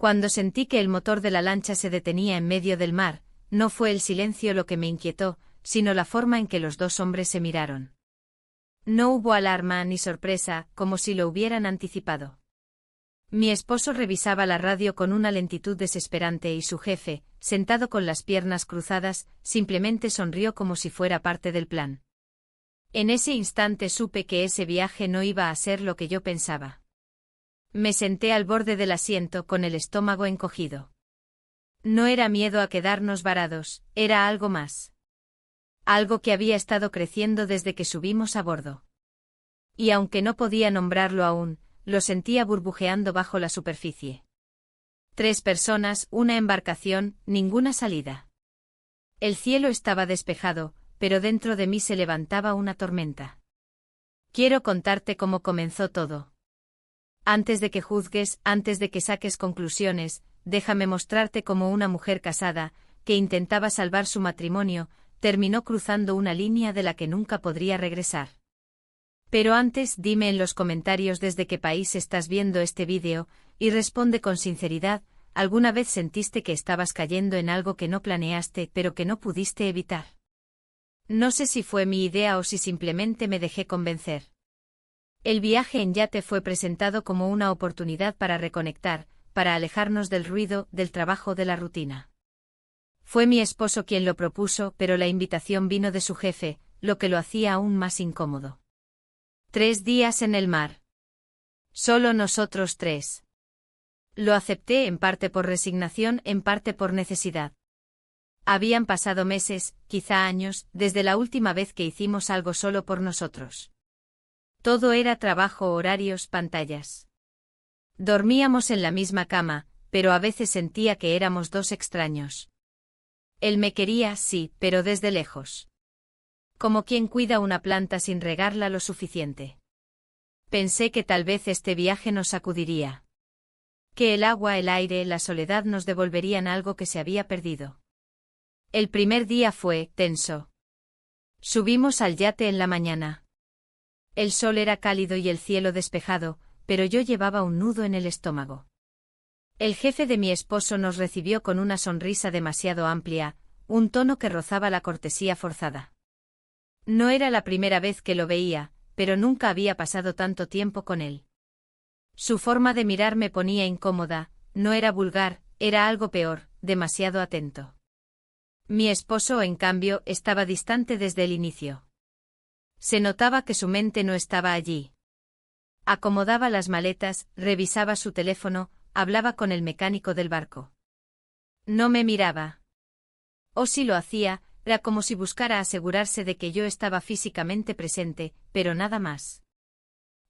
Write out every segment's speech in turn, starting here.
Cuando sentí que el motor de la lancha se detenía en medio del mar, no fue el silencio lo que me inquietó, sino la forma en que los dos hombres se miraron. No hubo alarma ni sorpresa, como si lo hubieran anticipado. Mi esposo revisaba la radio con una lentitud desesperante y su jefe, sentado con las piernas cruzadas, simplemente sonrió como si fuera parte del plan. En ese instante supe que ese viaje no iba a ser lo que yo pensaba. Me senté al borde del asiento con el estómago encogido. No era miedo a quedarnos varados, era algo más. Algo que había estado creciendo desde que subimos a bordo. Y aunque no podía nombrarlo aún, lo sentía burbujeando bajo la superficie. 3 personas, una embarcación, ninguna salida. El cielo estaba despejado, pero dentro de mí se levantaba una tormenta. Quiero contarte cómo comenzó todo. Antes de que juzgues, antes de que saques conclusiones, déjame mostrarte cómo una mujer casada, que intentaba salvar su matrimonio, terminó cruzando una línea de la que nunca podría regresar. Pero antes dime en los comentarios desde qué país estás viendo este vídeo, y responde con sinceridad, ¿alguna vez sentiste que estabas cayendo en algo que no planeaste pero que no pudiste evitar? No sé si fue mi idea o si simplemente me dejé convencer. El viaje en yate fue presentado como una oportunidad para reconectar, para alejarnos del ruido, del trabajo, de la rutina. Fue mi esposo quien lo propuso, pero la invitación vino de su jefe, lo que lo hacía aún más incómodo. 3 días en el mar. Solo nosotros 3. Lo acepté en parte por resignación, en parte por necesidad. Habían pasado meses, quizá años, desde la última vez que hicimos algo solo por nosotros. Todo era trabajo, horarios, pantallas. Dormíamos en la misma cama, pero a veces sentía que éramos 2 extraños. Él me quería, sí, pero desde lejos. Como quien cuida una planta sin regarla lo suficiente. Pensé que tal vez este viaje nos sacudiría. Que el agua, el aire, la soledad nos devolverían algo que se había perdido. El primer día fue tenso. Subimos al yate en la mañana. El sol era cálido y el cielo despejado, pero yo llevaba un nudo en el estómago. El jefe de mi esposo nos recibió con una sonrisa demasiado amplia, un tono que rozaba la cortesía forzada. No era la primera vez que lo veía, pero nunca había pasado tanto tiempo con él. Su forma de mirar me ponía incómoda, no era vulgar, era algo peor, demasiado atento. Mi esposo, en cambio, estaba distante desde el inicio. Se notaba que su mente no estaba allí. Acomodaba las maletas, revisaba su teléfono, hablaba con el mecánico del barco. No me miraba. O si lo hacía, era como si buscara asegurarse de que yo estaba físicamente presente, pero nada más.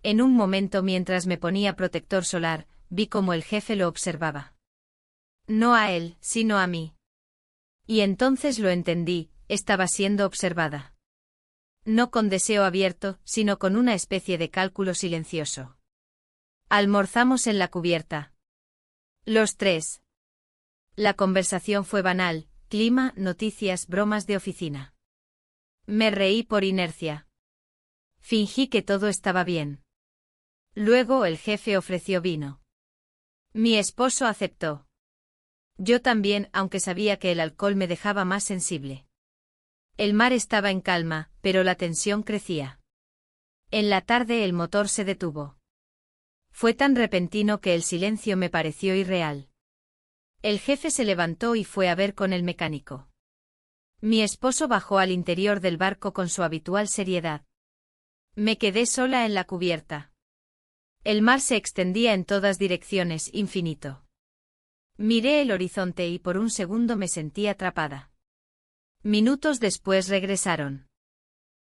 En un momento mientras me ponía protector solar, vi cómo el jefe lo observaba. No a él, sino a mí. Y entonces lo entendí, estaba siendo observada. No con deseo abierto, sino con una especie de cálculo silencioso. Almorzamos en la cubierta. Los 3. La conversación fue banal, clima, noticias, bromas de oficina. Me reí por inercia. Fingí que todo estaba bien. Luego el jefe ofreció vino. Mi esposo aceptó. Yo también, aunque sabía que el alcohol me dejaba más sensible. El mar estaba en calma, pero la tensión crecía. En la tarde el motor se detuvo. Fue tan repentino que el silencio me pareció irreal. El jefe se levantó y fue a ver con el mecánico. Mi esposo bajó al interior del barco con su habitual seriedad. Me quedé sola en la cubierta. El mar se extendía en todas direcciones, infinito. Miré el horizonte y por un segundo me sentí atrapada. Minutos después regresaron.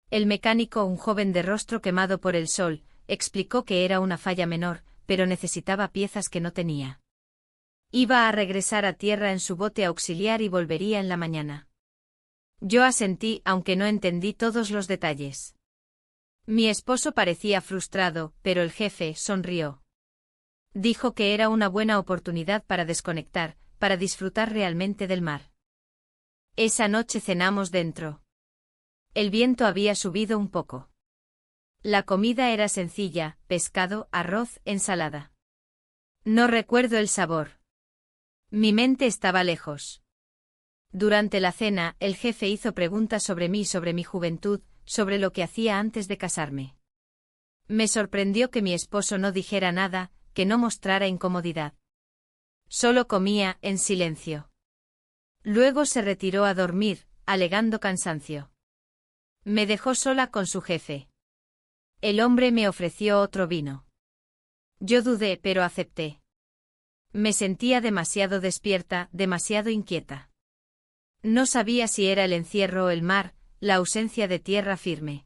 El mecánico, un joven de rostro quemado por el sol, explicó que era una falla menor, pero necesitaba piezas que no tenía. Iba a regresar a tierra en su bote auxiliar y volvería en la mañana. Yo asentí, aunque no entendí todos los detalles. Mi esposo parecía frustrado, pero el jefe sonrió. Dijo que era una buena oportunidad para desconectar, para disfrutar realmente del mar. Esa noche cenamos dentro. El viento había subido un poco. La comida era sencilla, pescado, arroz, ensalada. No recuerdo el sabor. Mi mente estaba lejos. Durante la cena, el jefe hizo preguntas sobre mí, sobre mi juventud, sobre lo que hacía antes de casarme. Me sorprendió que mi esposo no dijera nada, que no mostrara incomodidad. Solo comía, en silencio. Luego se retiró a dormir, alegando cansancio. Me dejó sola con su jefe. El hombre me ofreció otro vino. Yo dudé, pero acepté. Me sentía demasiado despierta, demasiado inquieta. No sabía si era el encierro o el mar, la ausencia de tierra firme.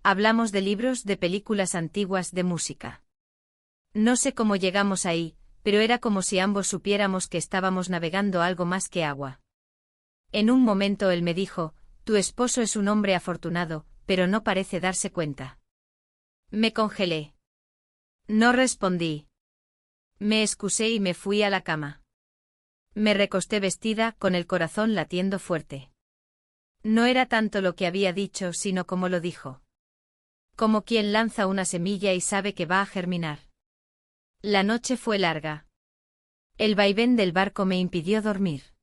Hablamos de libros, de películas antiguas, de música. No sé cómo llegamos ahí, pero era como si ambos supiéramos que estábamos navegando algo más que agua. En un momento él me dijo: tu esposo es un hombre afortunado, pero no parece darse cuenta. Me congelé. No respondí. Me excusé y me fui a la cama. Me recosté vestida, con el corazón latiendo fuerte. No era tanto lo que había dicho, sino cómo lo dijo. Como quien lanza una semilla y sabe que va a germinar. La noche fue larga. El vaivén del barco me impidió dormir.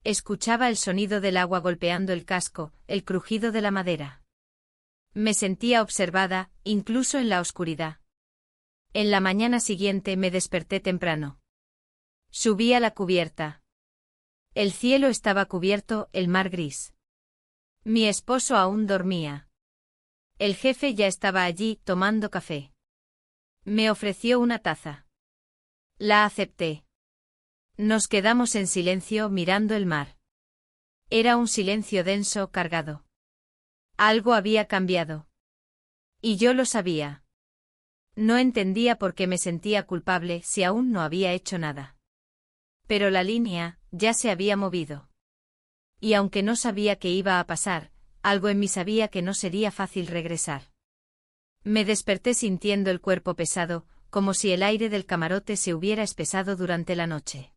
Escuchaba el sonido del agua golpeando el casco, el crujido de la madera. Me sentía observada, incluso en la oscuridad. En la mañana siguiente me desperté temprano. Subí a la cubierta. El cielo estaba cubierto, el mar gris. Mi esposo aún dormía. El jefe ya estaba allí, tomando café. Me ofreció una taza. La acepté. Nos quedamos en silencio mirando el mar. Era un silencio denso, cargado. Algo había cambiado. Y yo lo sabía. No entendía por qué me sentía culpable si aún no había hecho nada. Pero la línea ya se había movido. Y aunque no sabía qué iba a pasar, algo en mí sabía que no sería fácil regresar. Me desperté sintiendo el cuerpo pesado, como si el aire del camarote se hubiera espesado durante la noche.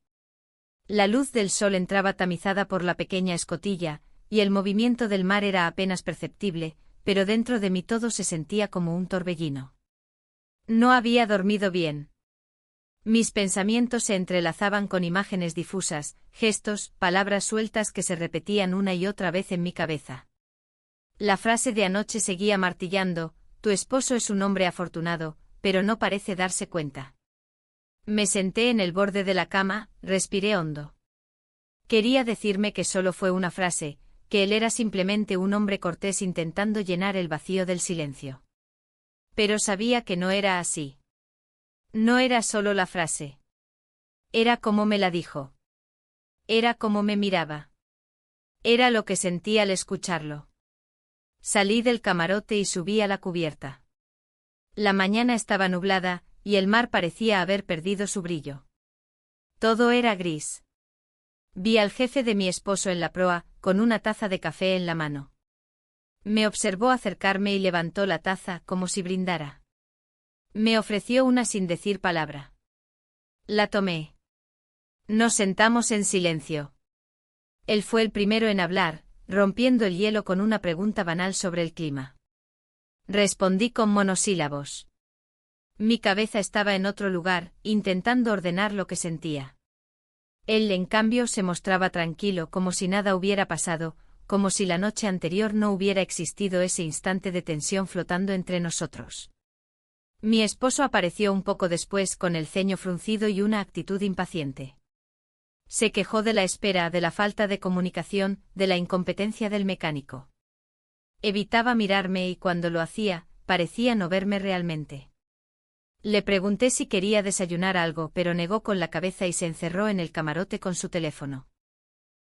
La luz del sol entraba tamizada por la pequeña escotilla, y el movimiento del mar era apenas perceptible, pero dentro de mí todo se sentía como un torbellino. No había dormido bien. Mis pensamientos se entrelazaban con imágenes difusas, gestos, palabras sueltas que se repetían una y otra vez en mi cabeza. La frase de anoche seguía martillando: tu esposo es un hombre afortunado, pero no parece darse cuenta. Me senté en el borde de la cama, respiré hondo. Quería decirme que solo fue una frase, que él era simplemente un hombre cortés intentando llenar el vacío del silencio. Pero sabía que no era así. No era solo la frase. Era como me la dijo. Era como me miraba. Era lo que sentí al escucharlo. Salí del camarote y subí a la cubierta. La mañana estaba nublada, y el mar parecía haber perdido su brillo. Todo era gris. Vi al jefe de mi esposo en la proa, con una taza de café en la mano. Me observó acercarme y levantó la taza como si brindara. Me ofreció una sin decir palabra. La tomé. Nos sentamos en silencio. Él fue el primero en hablar, rompiendo el hielo con una pregunta banal sobre el clima. Respondí con monosílabos. Mi cabeza estaba en otro lugar, intentando ordenar lo que sentía. Él, en cambio, se mostraba tranquilo, como si nada hubiera pasado, como si la noche anterior no hubiera existido ese instante de tensión flotando entre nosotros. Mi esposo apareció un poco después con el ceño fruncido y una actitud impaciente. Se quejó de la espera, de la falta de comunicación, de la incompetencia del mecánico. Evitaba mirarme y cuando lo hacía, parecía no verme realmente. Le pregunté si quería desayunar algo, pero negó con la cabeza y se encerró en el camarote con su teléfono.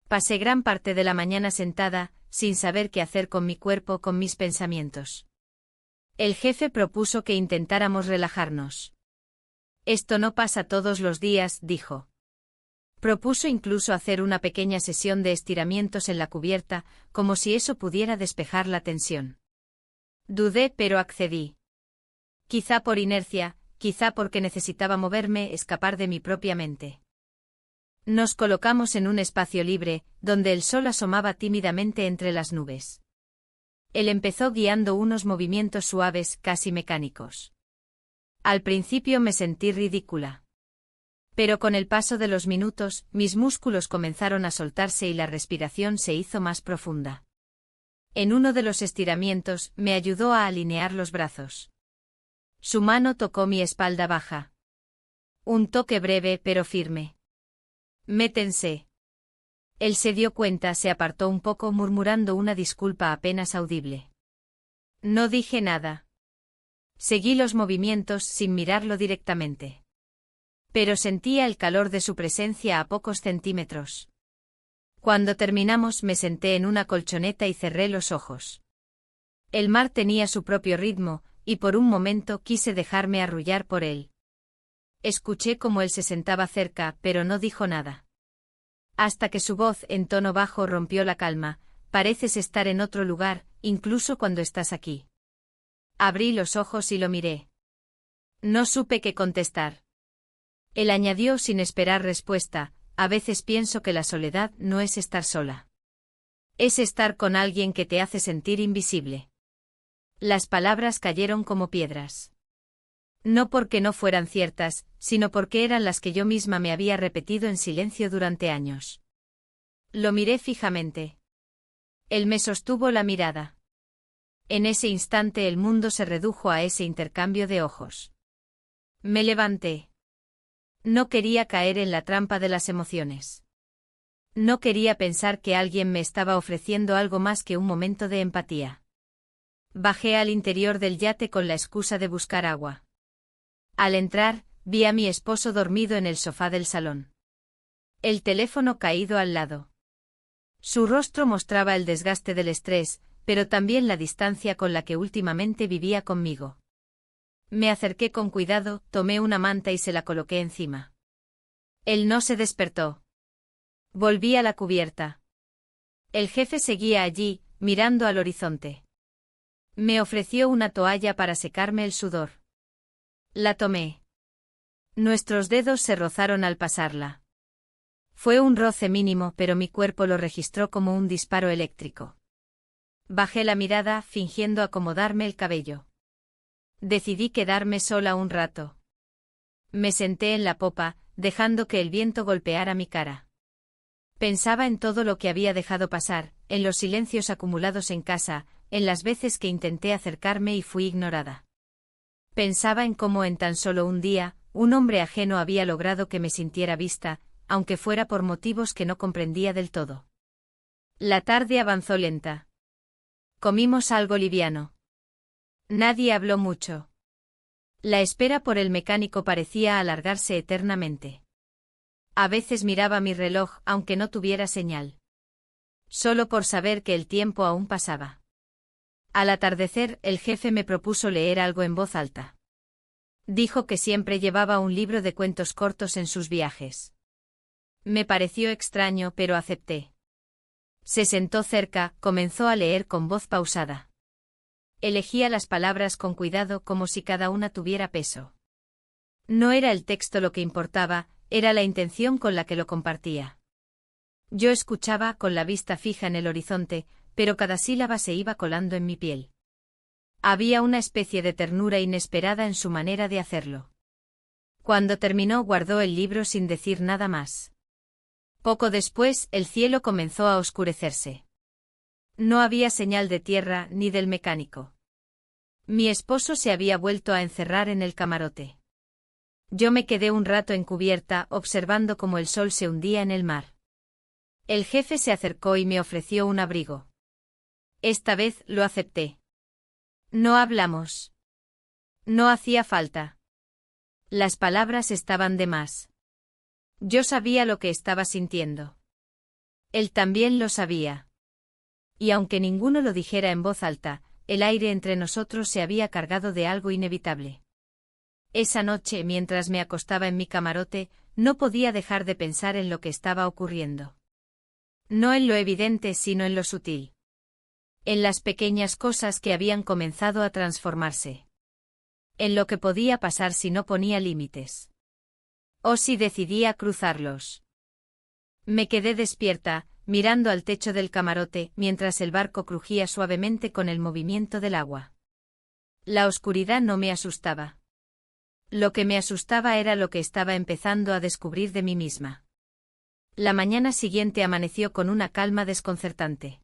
Pasé gran parte de la mañana sentada, sin saber qué hacer con mi cuerpo, con mis pensamientos. El jefe propuso que intentáramos relajarnos. Esto no pasa todos los días, dijo. Propuso incluso hacer una pequeña sesión de estiramientos en la cubierta, como si eso pudiera despejar la tensión. Dudé, pero accedí. Quizá por inercia, quizá porque necesitaba moverme, escapar de mi propia mente. Nos colocamos en un espacio libre, donde el sol asomaba tímidamente entre las nubes. Él empezó guiando unos movimientos suaves, casi mecánicos. Al principio me sentí ridícula. Pero con el paso de los minutos, mis músculos comenzaron a soltarse y la respiración se hizo más profunda. En uno de los estiramientos, me ayudó a alinear los brazos. Su mano tocó mi espalda baja. Un toque breve pero firme. Me tensé. Él se dio cuenta, se apartó un poco murmurando una disculpa apenas audible. No dije nada. Seguí los movimientos sin mirarlo directamente. Pero sentía el calor de su presencia a pocos centímetros. Cuando terminamos me senté en una colchoneta y cerré los ojos. El mar tenía su propio ritmo, y por un momento quise dejarme arrullar por él. Escuché cómo él se sentaba cerca, pero no dijo nada. Hasta que su voz en tono bajo rompió la calma: pareces estar en otro lugar, incluso cuando estás aquí. Abrí los ojos y lo miré. No supe qué contestar. Él añadió sin esperar respuesta: a veces pienso que la soledad no es estar sola. Es estar con alguien que te hace sentir invisible. Las palabras cayeron como piedras. No porque no fueran ciertas, sino porque eran las que yo misma me había repetido en silencio durante años. Lo miré fijamente. Él me sostuvo la mirada. En ese instante el mundo se redujo a ese intercambio de ojos. Me levanté. No quería caer en la trampa de las emociones. No quería pensar que alguien me estaba ofreciendo algo más que un momento de empatía. Bajé al interior del yate con la excusa de buscar agua. Al entrar, vi a mi esposo dormido en el sofá del salón. El teléfono caído al lado. Su rostro mostraba el desgaste del estrés, pero también la distancia con la que últimamente vivía conmigo. Me acerqué con cuidado, tomé una manta y se la coloqué encima. Él no se despertó. Volví a la cubierta. El jefe seguía allí, mirando al horizonte. Me ofreció una toalla para secarme el sudor. La tomé. Nuestros dedos se rozaron al pasarla. Fue un roce mínimo, pero mi cuerpo lo registró como un disparo eléctrico. Bajé la mirada, fingiendo acomodarme el cabello. Decidí quedarme sola un rato. Me senté en la popa, dejando que el viento golpeara mi cara. Pensaba en todo lo que había dejado pasar, en los silencios acumulados en casa, en las veces que intenté acercarme y fui ignorada. Pensaba en cómo en tan solo un día, un hombre ajeno había logrado que me sintiera vista, aunque fuera por motivos que no comprendía del todo. La tarde avanzó lenta. Comimos algo liviano. Nadie habló mucho. La espera por el mecánico parecía alargarse eternamente. A veces miraba mi reloj aunque no tuviera señal. Solo por saber que el tiempo aún pasaba. Al atardecer, el jefe me propuso leer algo en voz alta. Dijo que siempre llevaba un libro de cuentos cortos en sus viajes. Me pareció extraño, pero acepté. Se sentó cerca, comenzó a leer con voz pausada. Elegía las palabras con cuidado como si cada una tuviera peso. No era el texto lo que importaba, era la intención con la que lo compartía. Yo escuchaba con la vista fija en el horizonte, pero cada sílaba se iba colando en mi piel. Había una especie de ternura inesperada en su manera de hacerlo. Cuando terminó, guardó el libro sin decir nada más. Poco después, el cielo comenzó a oscurecerse. No había señal de tierra ni del mecánico. Mi esposo se había vuelto a encerrar en el camarote. Yo me quedé un rato en cubierta, observando cómo el sol se hundía en el mar. El jefe se acercó y me ofreció un abrigo. Esta vez lo acepté. No hablamos. No hacía falta. Las palabras estaban de más. Yo sabía lo que estaba sintiendo. Él también lo sabía. Y aunque ninguno lo dijera en voz alta, el aire entre nosotros se había cargado de algo inevitable. Esa noche, mientras me acostaba en mi camarote, no podía dejar de pensar en lo que estaba ocurriendo. No en lo evidente, sino en lo sutil. En las pequeñas cosas que habían comenzado a transformarse. En lo que podía pasar si no ponía límites. O si decidía cruzarlos. Me quedé despierta, mirando al techo del camarote, mientras el barco crujía suavemente con el movimiento del agua. La oscuridad no me asustaba. Lo que me asustaba era lo que estaba empezando a descubrir de mí misma. La mañana siguiente amaneció con una calma desconcertante.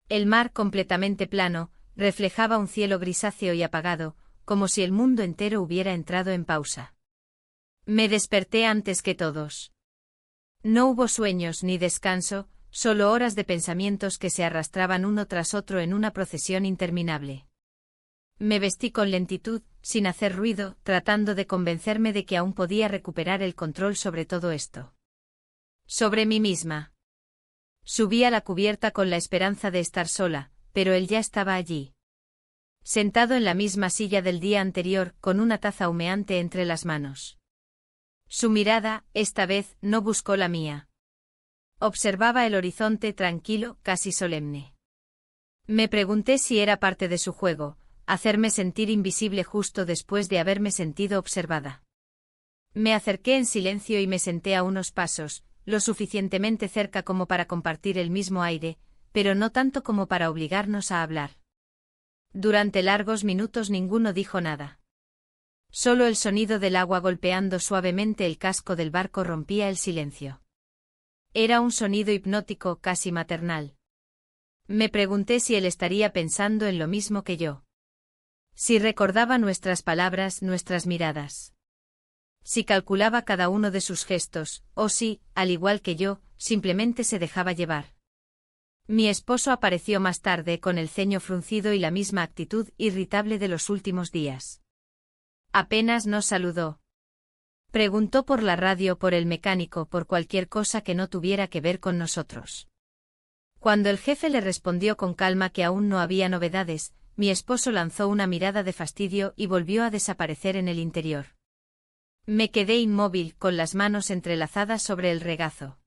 El mar, completamente plano, reflejaba un cielo grisáceo y apagado, como si el mundo entero hubiera entrado en pausa. Me desperté antes que todos. No hubo sueños ni descanso, solo horas de pensamientos que se arrastraban uno tras otro en una procesión interminable. Me vestí con lentitud, sin hacer ruido, tratando de convencerme de que aún podía recuperar el control sobre todo esto. Sobre mí misma. Subí a la cubierta con la esperanza de estar sola, pero él ya estaba allí. Sentado en la misma silla del día anterior, con una taza humeante entre las manos. Su mirada, esta vez, no buscó la mía. Observaba el horizonte tranquilo, casi solemne. Me pregunté si era parte de su juego, hacerme sentir invisible justo después de haberme sentido observada. Me acerqué en silencio y me senté a unos pasos, lo suficientemente cerca como para compartir el mismo aire, pero no tanto como para obligarnos a hablar. Durante largos minutos ninguno dijo nada. Solo el sonido del agua golpeando suavemente el casco del barco rompía el silencio. Era un sonido hipnótico, casi maternal. Me pregunté si él estaría pensando en lo mismo que yo. Si recordaba nuestras palabras, nuestras miradas. Si calculaba cada uno de sus gestos, o si, al igual que yo, simplemente se dejaba llevar. Mi esposo apareció más tarde con el ceño fruncido y la misma actitud irritable de los últimos días. Apenas nos saludó. Preguntó por la radio, por el mecánico, por cualquier cosa que no tuviera que ver con nosotros. Cuando el jefe le respondió con calma que aún no había novedades, mi esposo lanzó una mirada de fastidio y volvió a desaparecer en el interior. Me quedé inmóvil, con las manos entrelazadas sobre el regazo.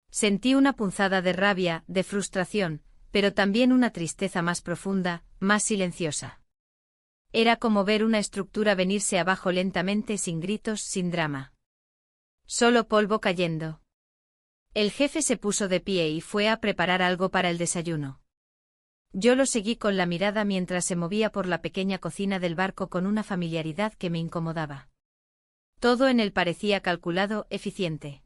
Sentí una punzada de rabia, de frustración, pero también una tristeza más profunda, más silenciosa. Era como ver una estructura venirse abajo lentamente, sin gritos, sin drama. Solo polvo cayendo. El jefe se puso de pie y fue a preparar algo para el desayuno. Yo lo seguí con la mirada mientras se movía por la pequeña cocina del barco con una familiaridad que me incomodaba. Todo en él parecía calculado, eficiente.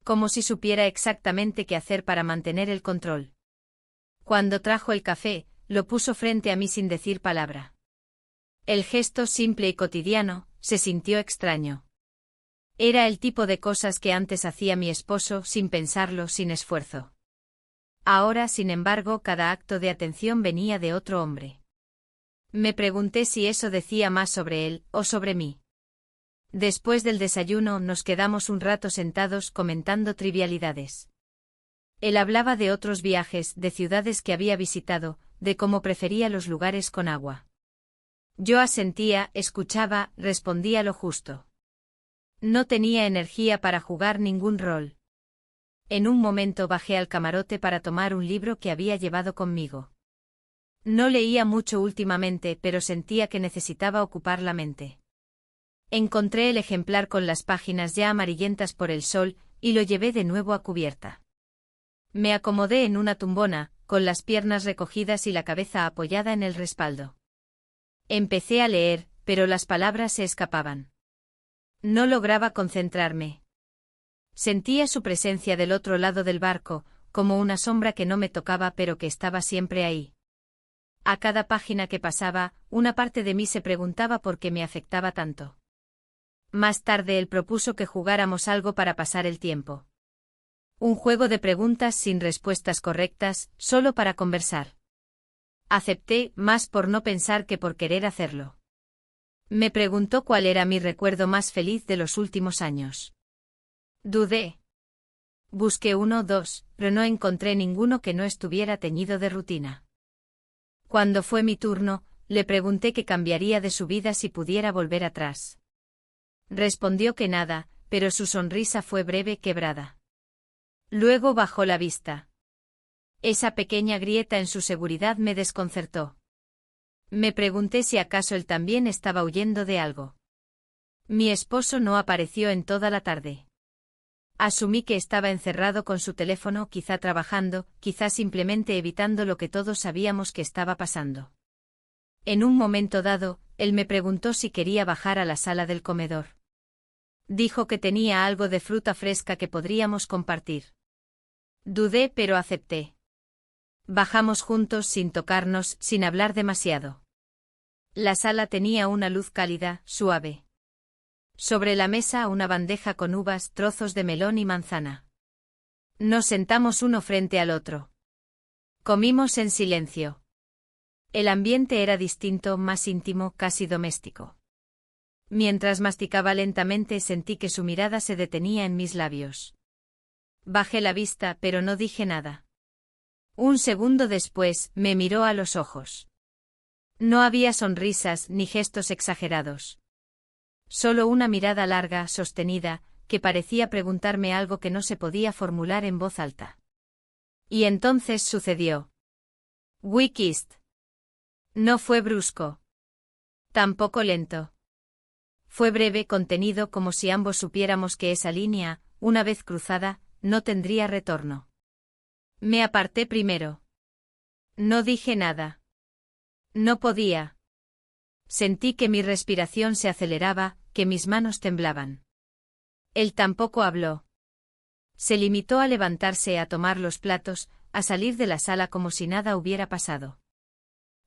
Como si supiera exactamente qué hacer para mantener el control. Cuando trajo el café, lo puso frente a mí sin decir palabra. El gesto simple y cotidiano, se sintió extraño. Era el tipo de cosas que antes hacía mi esposo sin pensarlo, sin esfuerzo. Ahora, sin embargo, cada acto de atención venía de otro hombre. Me pregunté si eso decía más sobre él o sobre mí. Después del desayuno nos quedamos un rato sentados comentando trivialidades. Él hablaba de otros viajes, de ciudades que había visitado, de cómo prefería los lugares con agua. Yo asentía, escuchaba, respondía lo justo. No tenía energía para jugar ningún rol. En un momento bajé al camarote para tomar un libro que había llevado conmigo. No leía mucho últimamente, pero sentía que necesitaba ocupar la mente. Encontré el ejemplar con las páginas ya amarillentas por el sol, y lo llevé de nuevo a cubierta. Me acomodé en una tumbona, con las piernas recogidas y la cabeza apoyada en el respaldo. Empecé a leer, pero las palabras se escapaban. No lograba concentrarme. Sentía su presencia del otro lado del barco, como una sombra que no me tocaba pero que estaba siempre ahí. A cada página que pasaba, una parte de mí se preguntaba por qué me afectaba tanto. Más tarde él propuso que jugáramos algo para pasar el tiempo. Un juego de preguntas sin respuestas correctas, solo para conversar. Acepté, más por no pensar que por querer hacerlo. Me preguntó cuál era mi recuerdo más feliz de los últimos años. Dudé. Busqué 1 o 2, pero no encontré ninguno que no estuviera teñido de rutina. Cuando fue mi turno, le pregunté qué cambiaría de su vida si pudiera volver atrás. Respondió que nada, pero su sonrisa fue breve, quebrada. Luego bajó la vista. Esa pequeña grieta en su seguridad me desconcertó. Me pregunté si acaso él también estaba huyendo de algo. Mi esposo no apareció en toda la tarde. Asumí que estaba encerrado con su teléfono, quizá trabajando, quizá simplemente evitando lo que todos sabíamos que estaba pasando. En un momento dado, él me preguntó si quería bajar a la sala del comedor. Dijo que tenía algo de fruta fresca que podríamos compartir. Dudé, pero acepté. Bajamos juntos sin tocarnos, sin hablar demasiado. La sala tenía una luz cálida, suave. Sobre la mesa una bandeja con uvas, trozos de melón y manzana. Nos sentamos uno frente al otro. Comimos en silencio. El ambiente era distinto, más íntimo, casi doméstico. Mientras masticaba lentamente sentí que su mirada se detenía en mis labios. Bajé la vista, pero no dije nada. Un segundo después, me miró a los ojos. No había sonrisas ni gestos exagerados. Solo una mirada larga, sostenida, que parecía preguntarme algo que no se podía formular en voz alta. Y entonces sucedió. We kissed. No fue brusco. Tampoco lento. Fue breve, contenido, como si ambos supiéramos que esa línea, una vez cruzada, no tendría retorno. Me aparté primero. No dije nada. No podía. Sentí que mi respiración se aceleraba, que mis manos temblaban. Él tampoco habló. Se limitó a levantarse, a tomar los platos, a salir de la sala como si nada hubiera pasado.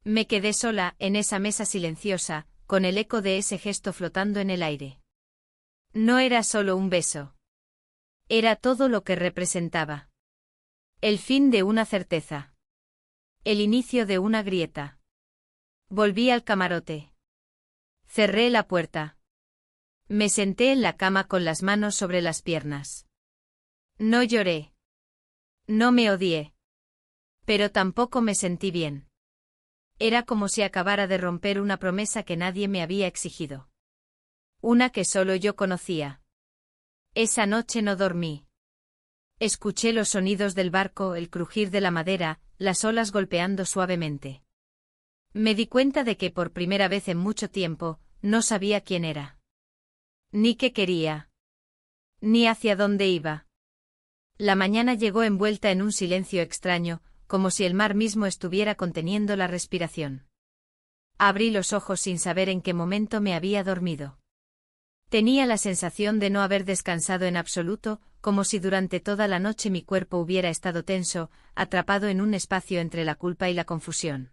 Me quedé sola, en esa mesa silenciosa, con el eco de ese gesto flotando en el aire. No era solo un beso. Era todo lo que representaba. El fin de una certeza. El inicio de una grieta. Volví al camarote. Cerré la puerta. Me senté en la cama con las manos sobre las piernas. No lloré. No me odié. Pero tampoco me sentí bien. Era como si acabara de romper una promesa que nadie me había exigido. Una que solo yo conocía. Esa noche no dormí. Escuché los sonidos del barco, el crujir de la madera, las olas golpeando suavemente. Me di cuenta de que por primera vez en mucho tiempo, no sabía quién era. Ni qué quería. Ni hacia dónde iba. La mañana llegó envuelta en un silencio extraño, como si el mar mismo estuviera conteniendo la respiración. Abrí los ojos sin saber en qué momento me había dormido. Tenía la sensación de no haber descansado en absoluto, como si durante toda la noche mi cuerpo hubiera estado tenso, atrapado en un espacio entre la culpa y la confusión.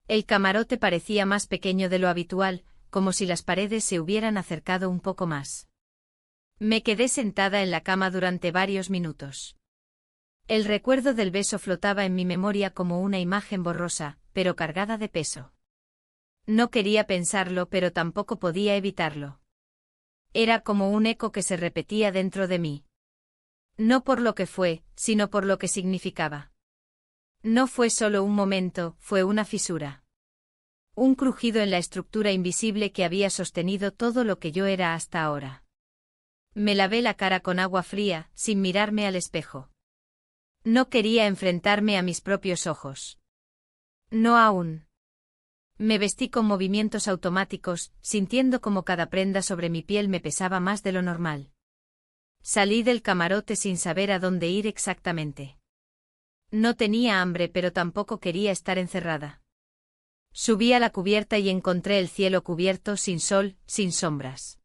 El camarote parecía más pequeño de lo habitual, como si las paredes se hubieran acercado un poco más. Me quedé sentada en la cama durante varios minutos. El recuerdo del beso flotaba en mi memoria como una imagen borrosa, pero cargada de peso. No quería pensarlo, pero tampoco podía evitarlo. Era como un eco que se repetía dentro de mí. No por lo que fue, sino por lo que significaba. No fue solo un momento, fue una fisura. Un crujido en la estructura invisible que había sostenido todo lo que yo era hasta ahora. Me lavé la cara con agua fría, sin mirarme al espejo. No quería enfrentarme a mis propios ojos. No aún. Me vestí con movimientos automáticos, sintiendo como cada prenda sobre mi piel me pesaba más de lo normal. Salí del camarote sin saber a dónde ir exactamente. No tenía hambre, pero tampoco quería estar encerrada. Subí a la cubierta y encontré el cielo cubierto, sin sol, sin sombras.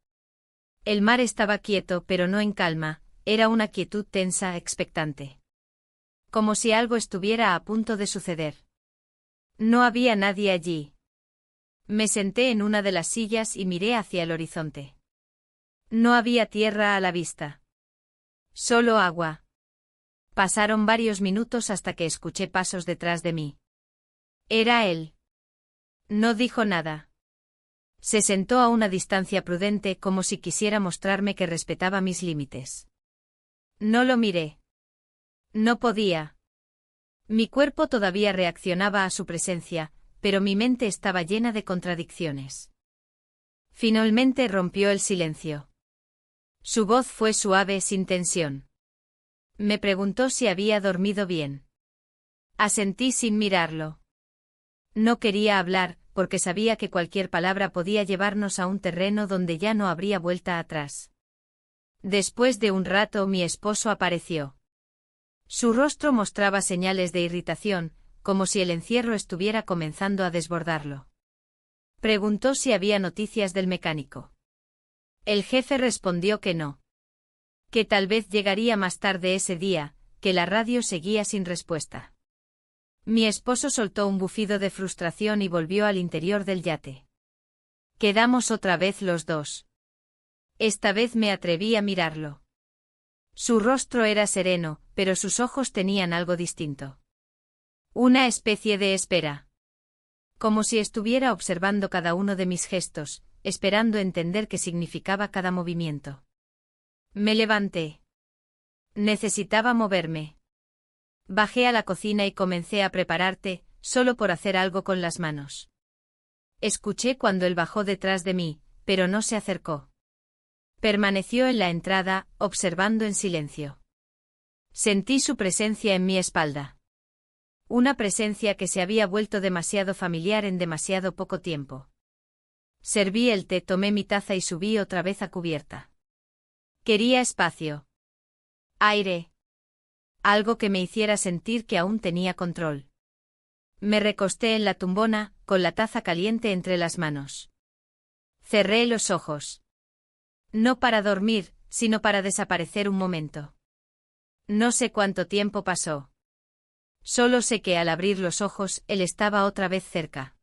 El mar estaba quieto, pero no en calma, era una quietud tensa, expectante. Como si algo estuviera a punto de suceder. No había nadie allí. Me senté en una de las sillas y miré hacia el horizonte. No había tierra a la vista. Solo agua. Pasaron varios minutos hasta que escuché pasos detrás de mí. Era él. No dijo nada. Se sentó a una distancia prudente como si quisiera mostrarme que respetaba mis límites. No lo miré. No podía. Mi cuerpo todavía reaccionaba a su presencia, pero mi mente estaba llena de contradicciones. Finalmente rompió el silencio. Su voz fue suave, sin tensión. Me preguntó si había dormido bien. Asentí sin mirarlo. No quería hablar, porque sabía que cualquier palabra podía llevarnos a un terreno donde ya no habría vuelta atrás. Después de un rato mi esposo apareció. Su rostro mostraba señales de irritación, como si el encierro estuviera comenzando a desbordarlo. Preguntó si había noticias del mecánico. El jefe respondió que no. Que tal vez llegaría más tarde ese día, que la radio seguía sin respuesta. Mi esposo soltó un bufido de frustración y volvió al interior del yate. Quedamos otra vez los dos. Esta vez me atreví a mirarlo. Su rostro era sereno, pero sus ojos tenían algo distinto. Una especie de espera. Como si estuviera observando cada uno de mis gestos, esperando entender qué significaba cada movimiento. Me levanté. Necesitaba moverme. Bajé a la cocina y comencé a preparar té, solo por hacer algo con las manos. Escuché cuando él bajó detrás de mí, pero no se acercó. Permaneció en la entrada, observando en silencio. Sentí su presencia en mi espalda. Una presencia que se había vuelto demasiado familiar en demasiado poco tiempo. Serví el té, tomé mi taza y subí otra vez a cubierta. Quería espacio. Aire. Algo que me hiciera sentir que aún tenía control. Me recosté en la tumbona, con la taza caliente entre las manos. Cerré los ojos. No para dormir, sino para desaparecer un momento. No sé cuánto tiempo pasó. Solo sé que al abrir los ojos, él estaba otra vez cerca.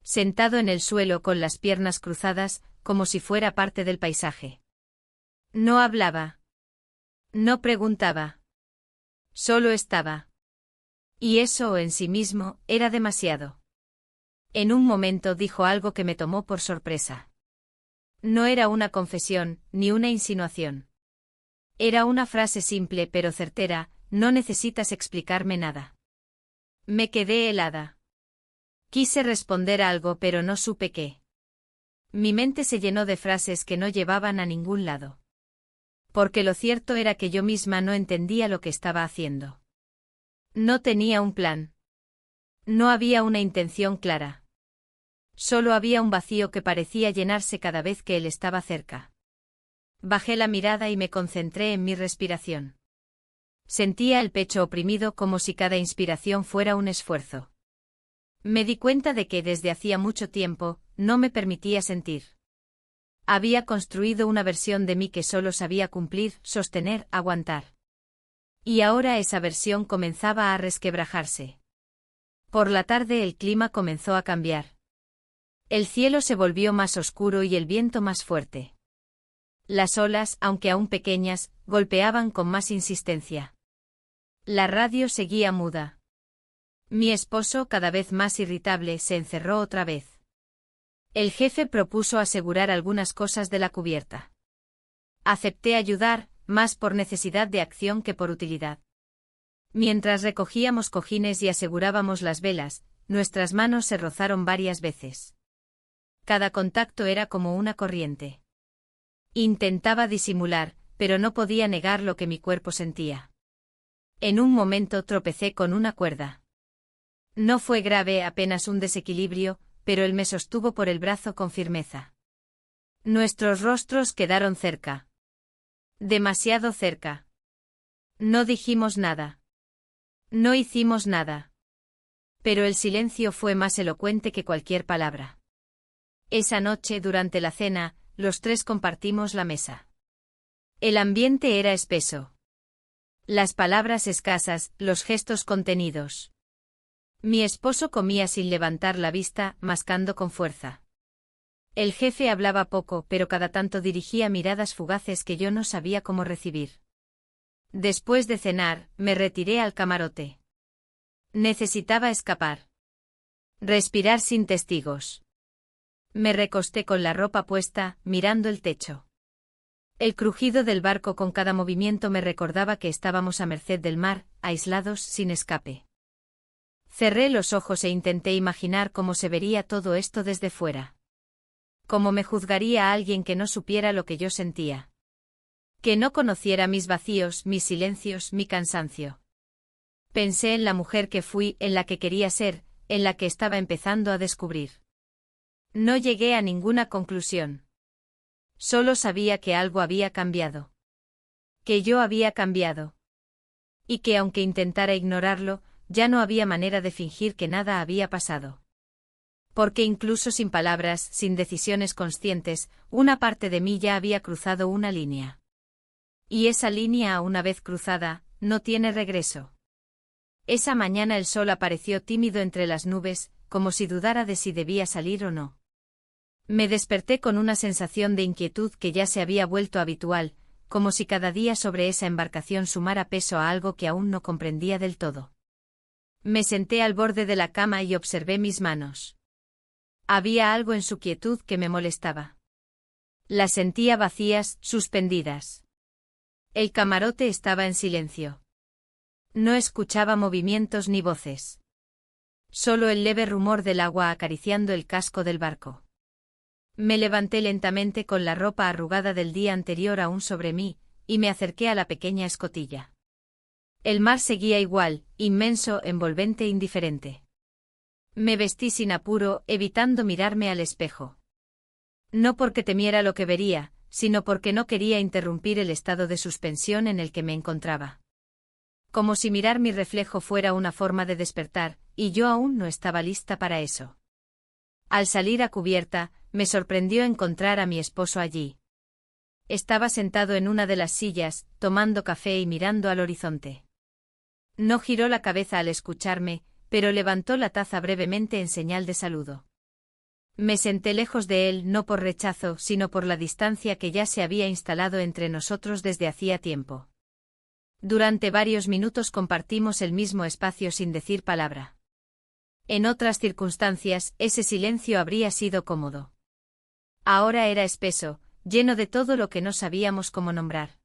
Sentado en el suelo con las piernas cruzadas, como si fuera parte del paisaje. No hablaba. No preguntaba. Solo estaba. Y eso en sí mismo era demasiado. En un momento dijo algo que me tomó por sorpresa. No era una confesión, ni una insinuación. Era una frase simple pero certera: no necesitas explicarme nada. Me quedé helada. Quise responder algo pero no supe qué. Mi mente se llenó de frases que no llevaban a ningún lado. Porque lo cierto era que yo misma no entendía lo que estaba haciendo. No tenía un plan. No había una intención clara. Solo había un vacío que parecía llenarse cada vez que él estaba cerca. Bajé la mirada y me concentré en mi respiración. Sentía el pecho oprimido como si cada inspiración fuera un esfuerzo. Me di cuenta de que desde hacía mucho tiempo, no me permitía sentir. Había construido una versión de mí que solo sabía cumplir, sostener, aguantar. Y ahora esa versión comenzaba a resquebrajarse. Por la tarde el clima comenzó a cambiar. El cielo se volvió más oscuro y el viento más fuerte. Las olas, aunque aún pequeñas, golpeaban con más insistencia. La radio seguía muda. Mi esposo, cada vez más irritable, se encerró otra vez. El jefe propuso asegurar algunas cosas de la cubierta. Acepté ayudar, más por necesidad de acción que por utilidad. Mientras recogíamos cojines y asegurábamos las velas, nuestras manos se rozaron varias veces. Cada contacto era como una corriente. Intentaba disimular, pero no podía negar lo que mi cuerpo sentía. En un momento tropecé con una cuerda. No fue grave, apenas un desequilibrio, pero él me sostuvo por el brazo con firmeza. Nuestros rostros quedaron cerca. Demasiado cerca. No dijimos nada. No hicimos nada. Pero el silencio fue más elocuente que cualquier palabra. Esa noche, durante la cena, los tres compartimos la mesa. El ambiente era espeso. Las palabras escasas, los gestos contenidos. Mi esposo comía sin levantar la vista, mascando con fuerza. El jefe hablaba poco, pero cada tanto dirigía miradas fugaces que yo no sabía cómo recibir. Después de cenar, me retiré al camarote. Necesitaba escapar. Respirar sin testigos. Me recosté con la ropa puesta, mirando el techo. El crujido del barco con cada movimiento me recordaba que estábamos a merced del mar, aislados, sin escape. Cerré los ojos e intenté imaginar cómo se vería todo esto desde fuera. Cómo me juzgaría a alguien que no supiera lo que yo sentía. Que no conociera mis vacíos, mis silencios, mi cansancio. Pensé en la mujer que fui, en la que quería ser, en la que estaba empezando a descubrir. No llegué a ninguna conclusión. Solo sabía que algo había cambiado. Que yo había cambiado. Y que aunque intentara ignorarlo, ya no había manera de fingir que nada había pasado. Porque incluso sin palabras, sin decisiones conscientes, una parte de mí ya había cruzado una línea. Y esa línea, una vez cruzada, no tiene regreso. Esa mañana el sol apareció tímido entre las nubes, como si dudara de si debía salir o no. Me desperté con una sensación de inquietud que ya se había vuelto habitual, como si cada día sobre esa embarcación sumara peso a algo que aún no comprendía del todo. Me senté al borde de la cama y observé mis manos. Había algo en su quietud que me molestaba. Las sentía vacías, suspendidas. El camarote estaba en silencio. No escuchaba movimientos ni voces. Solo el leve rumor del agua acariciando el casco del barco. Me levanté lentamente con la ropa arrugada del día anterior aún sobre mí, y me acerqué a la pequeña escotilla. El mar seguía igual, inmenso, envolvente, indiferente. Me vestí sin apuro, evitando mirarme al espejo. No porque temiera lo que vería, sino porque no quería interrumpir el estado de suspensión en el que me encontraba. Como si mirar mi reflejo fuera una forma de despertar, y yo aún no estaba lista para eso. Al salir a cubierta, me sorprendió encontrar a mi esposo allí. Estaba sentado en una de las sillas, tomando café y mirando al horizonte. No giró la cabeza al escucharme, pero levantó la taza brevemente en señal de saludo. Me senté lejos de él no por rechazo, sino por la distancia que ya se había instalado entre nosotros desde hacía tiempo. Durante varios minutos compartimos el mismo espacio sin decir palabra. En otras circunstancias, ese silencio habría sido cómodo. Ahora era espeso, lleno de todo lo que no sabíamos cómo nombrar.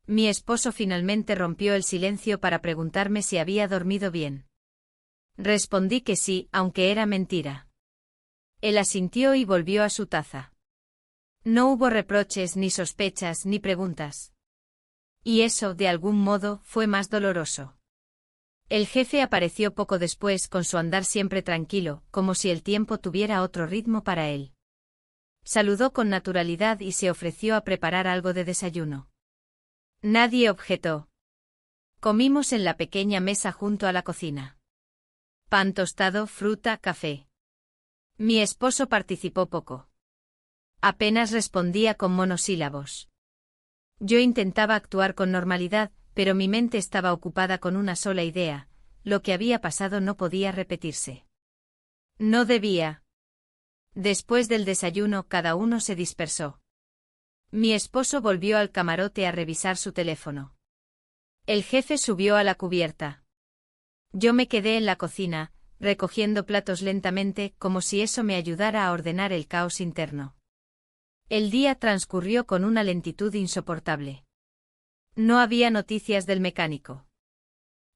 Mi esposo finalmente rompió el silencio para preguntarme si había dormido bien. Respondí que sí, aunque era mentira. Él asintió y volvió a su taza. No hubo reproches, ni sospechas, ni preguntas. Y eso, de algún modo, fue más doloroso. El jefe apareció poco después con su andar siempre tranquilo, como si el tiempo tuviera otro ritmo para él. Saludó con naturalidad y se ofreció a preparar algo de desayuno. Nadie objetó. Comimos en la pequeña mesa junto a la cocina. Pan tostado, fruta, café. Mi esposo participó poco. Apenas respondía con monosílabos. Yo intentaba actuar con normalidad, pero mi mente estaba ocupada con una sola idea: lo que había pasado no podía repetirse. No debía. Después del desayuno cada uno se dispersó. Mi esposo volvió al camarote a revisar su teléfono. El jefe subió a la cubierta. Yo me quedé en la cocina, recogiendo platos lentamente, como si eso me ayudara a ordenar el caos interno. El día transcurrió con una lentitud insoportable. No había noticias del mecánico.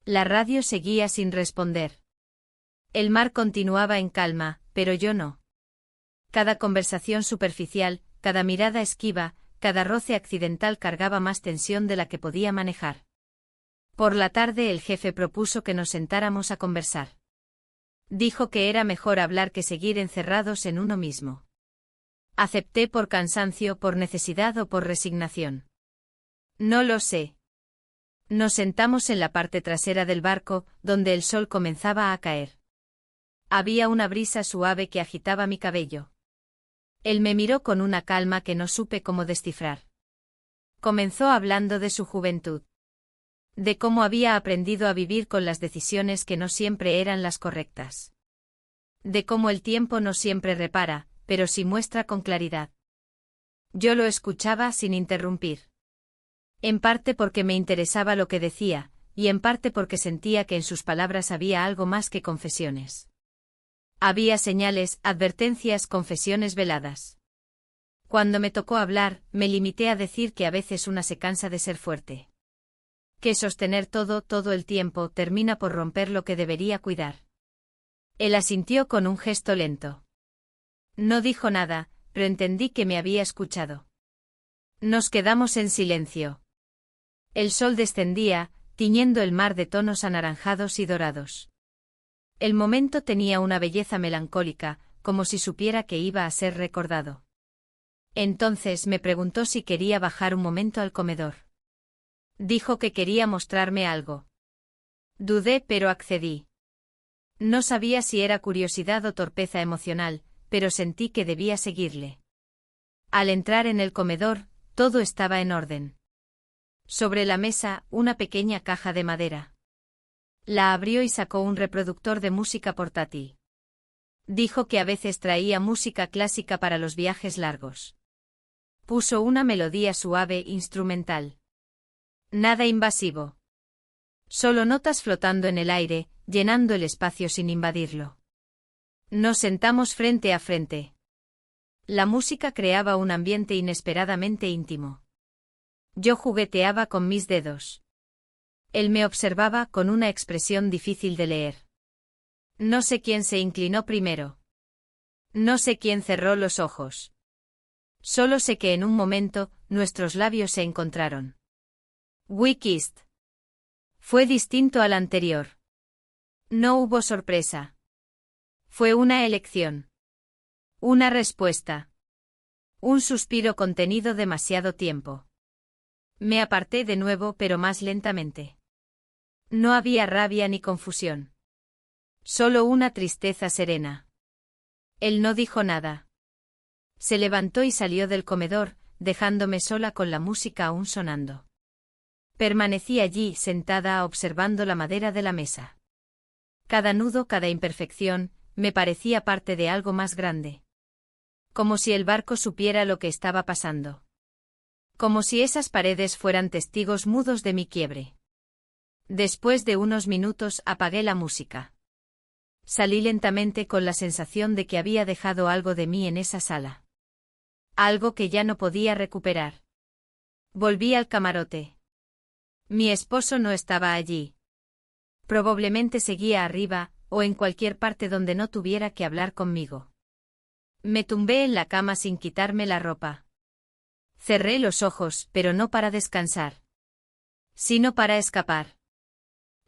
La radio seguía sin responder. El mar continuaba en calma, pero yo no. Cada conversación superficial, cada mirada esquiva, cada roce accidental cargaba más tensión de la que podía manejar. Por la tarde el jefe propuso que nos sentáramos a conversar. Dijo que era mejor hablar que seguir encerrados en uno mismo. Acepté por cansancio, por necesidad o por resignación. No lo sé. Nos sentamos en la parte trasera del barco, donde el sol comenzaba a caer. Había una brisa suave que agitaba mi cabello. Él me miró con una calma que no supe cómo descifrar. Comenzó hablando de su juventud. De cómo había aprendido a vivir con las decisiones que no siempre eran las correctas. De cómo el tiempo no siempre repara, pero sí muestra con claridad. Yo lo escuchaba sin interrumpir. En parte porque me interesaba lo que decía, y en parte porque sentía que en sus palabras había algo más que confesiones. Había señales, advertencias, confesiones veladas. Cuando me tocó hablar, me limité a decir que a veces una se cansa de ser fuerte. Que sostener todo el tiempo termina por romper lo que debería cuidar. Él asintió con un gesto lento. No dijo nada, pero entendí que me había escuchado. Nos quedamos en silencio. El sol descendía, tiñendo el mar de tonos anaranjados y dorados. El momento tenía una belleza melancólica, como si supiera que iba a ser recordado. Entonces me preguntó si quería bajar un momento al comedor. Dijo que quería mostrarme algo. Dudé, pero accedí. No sabía si era curiosidad o torpeza emocional, pero sentí que debía seguirle. Al entrar en el comedor, todo estaba en orden. Sobre la mesa, una pequeña caja de madera. La abrió y sacó un reproductor de música portátil. Dijo que a veces traía música clásica para los viajes largos. Puso una melodía suave instrumental. Nada invasivo. Solo notas flotando en el aire, llenando el espacio sin invadirlo. Nos sentamos frente a frente. La música creaba un ambiente inesperadamente íntimo. Yo jugueteaba con mis dedos. Él me observaba con una expresión difícil de leer. No sé quién se inclinó primero. No sé quién cerró los ojos. Solo sé que en un momento, nuestros labios se encontraron. We kissed. Fue distinto al anterior. No hubo sorpresa. Fue una elección. Una respuesta. Un suspiro contenido demasiado tiempo. Me aparté de nuevo, pero más lentamente. No había rabia ni confusión. Solo una tristeza serena. Él no dijo nada. Se levantó y salió del comedor, dejándome sola con la música aún sonando. Permanecí allí, sentada, observando la madera de la mesa. Cada nudo, cada imperfección, me parecía parte de algo más grande. Como si el barco supiera lo que estaba pasando. Como si esas paredes fueran testigos mudos de mi quiebre. Después de unos minutos apagué la música. Salí lentamente con la sensación de que había dejado algo de mí en esa sala. Algo que ya no podía recuperar. Volví al camarote. Mi esposo no estaba allí. Probablemente seguía arriba, o en cualquier parte donde no tuviera que hablar conmigo. Me tumbé en la cama sin quitarme la ropa. Cerré los ojos, pero no para descansar. Sino para escapar.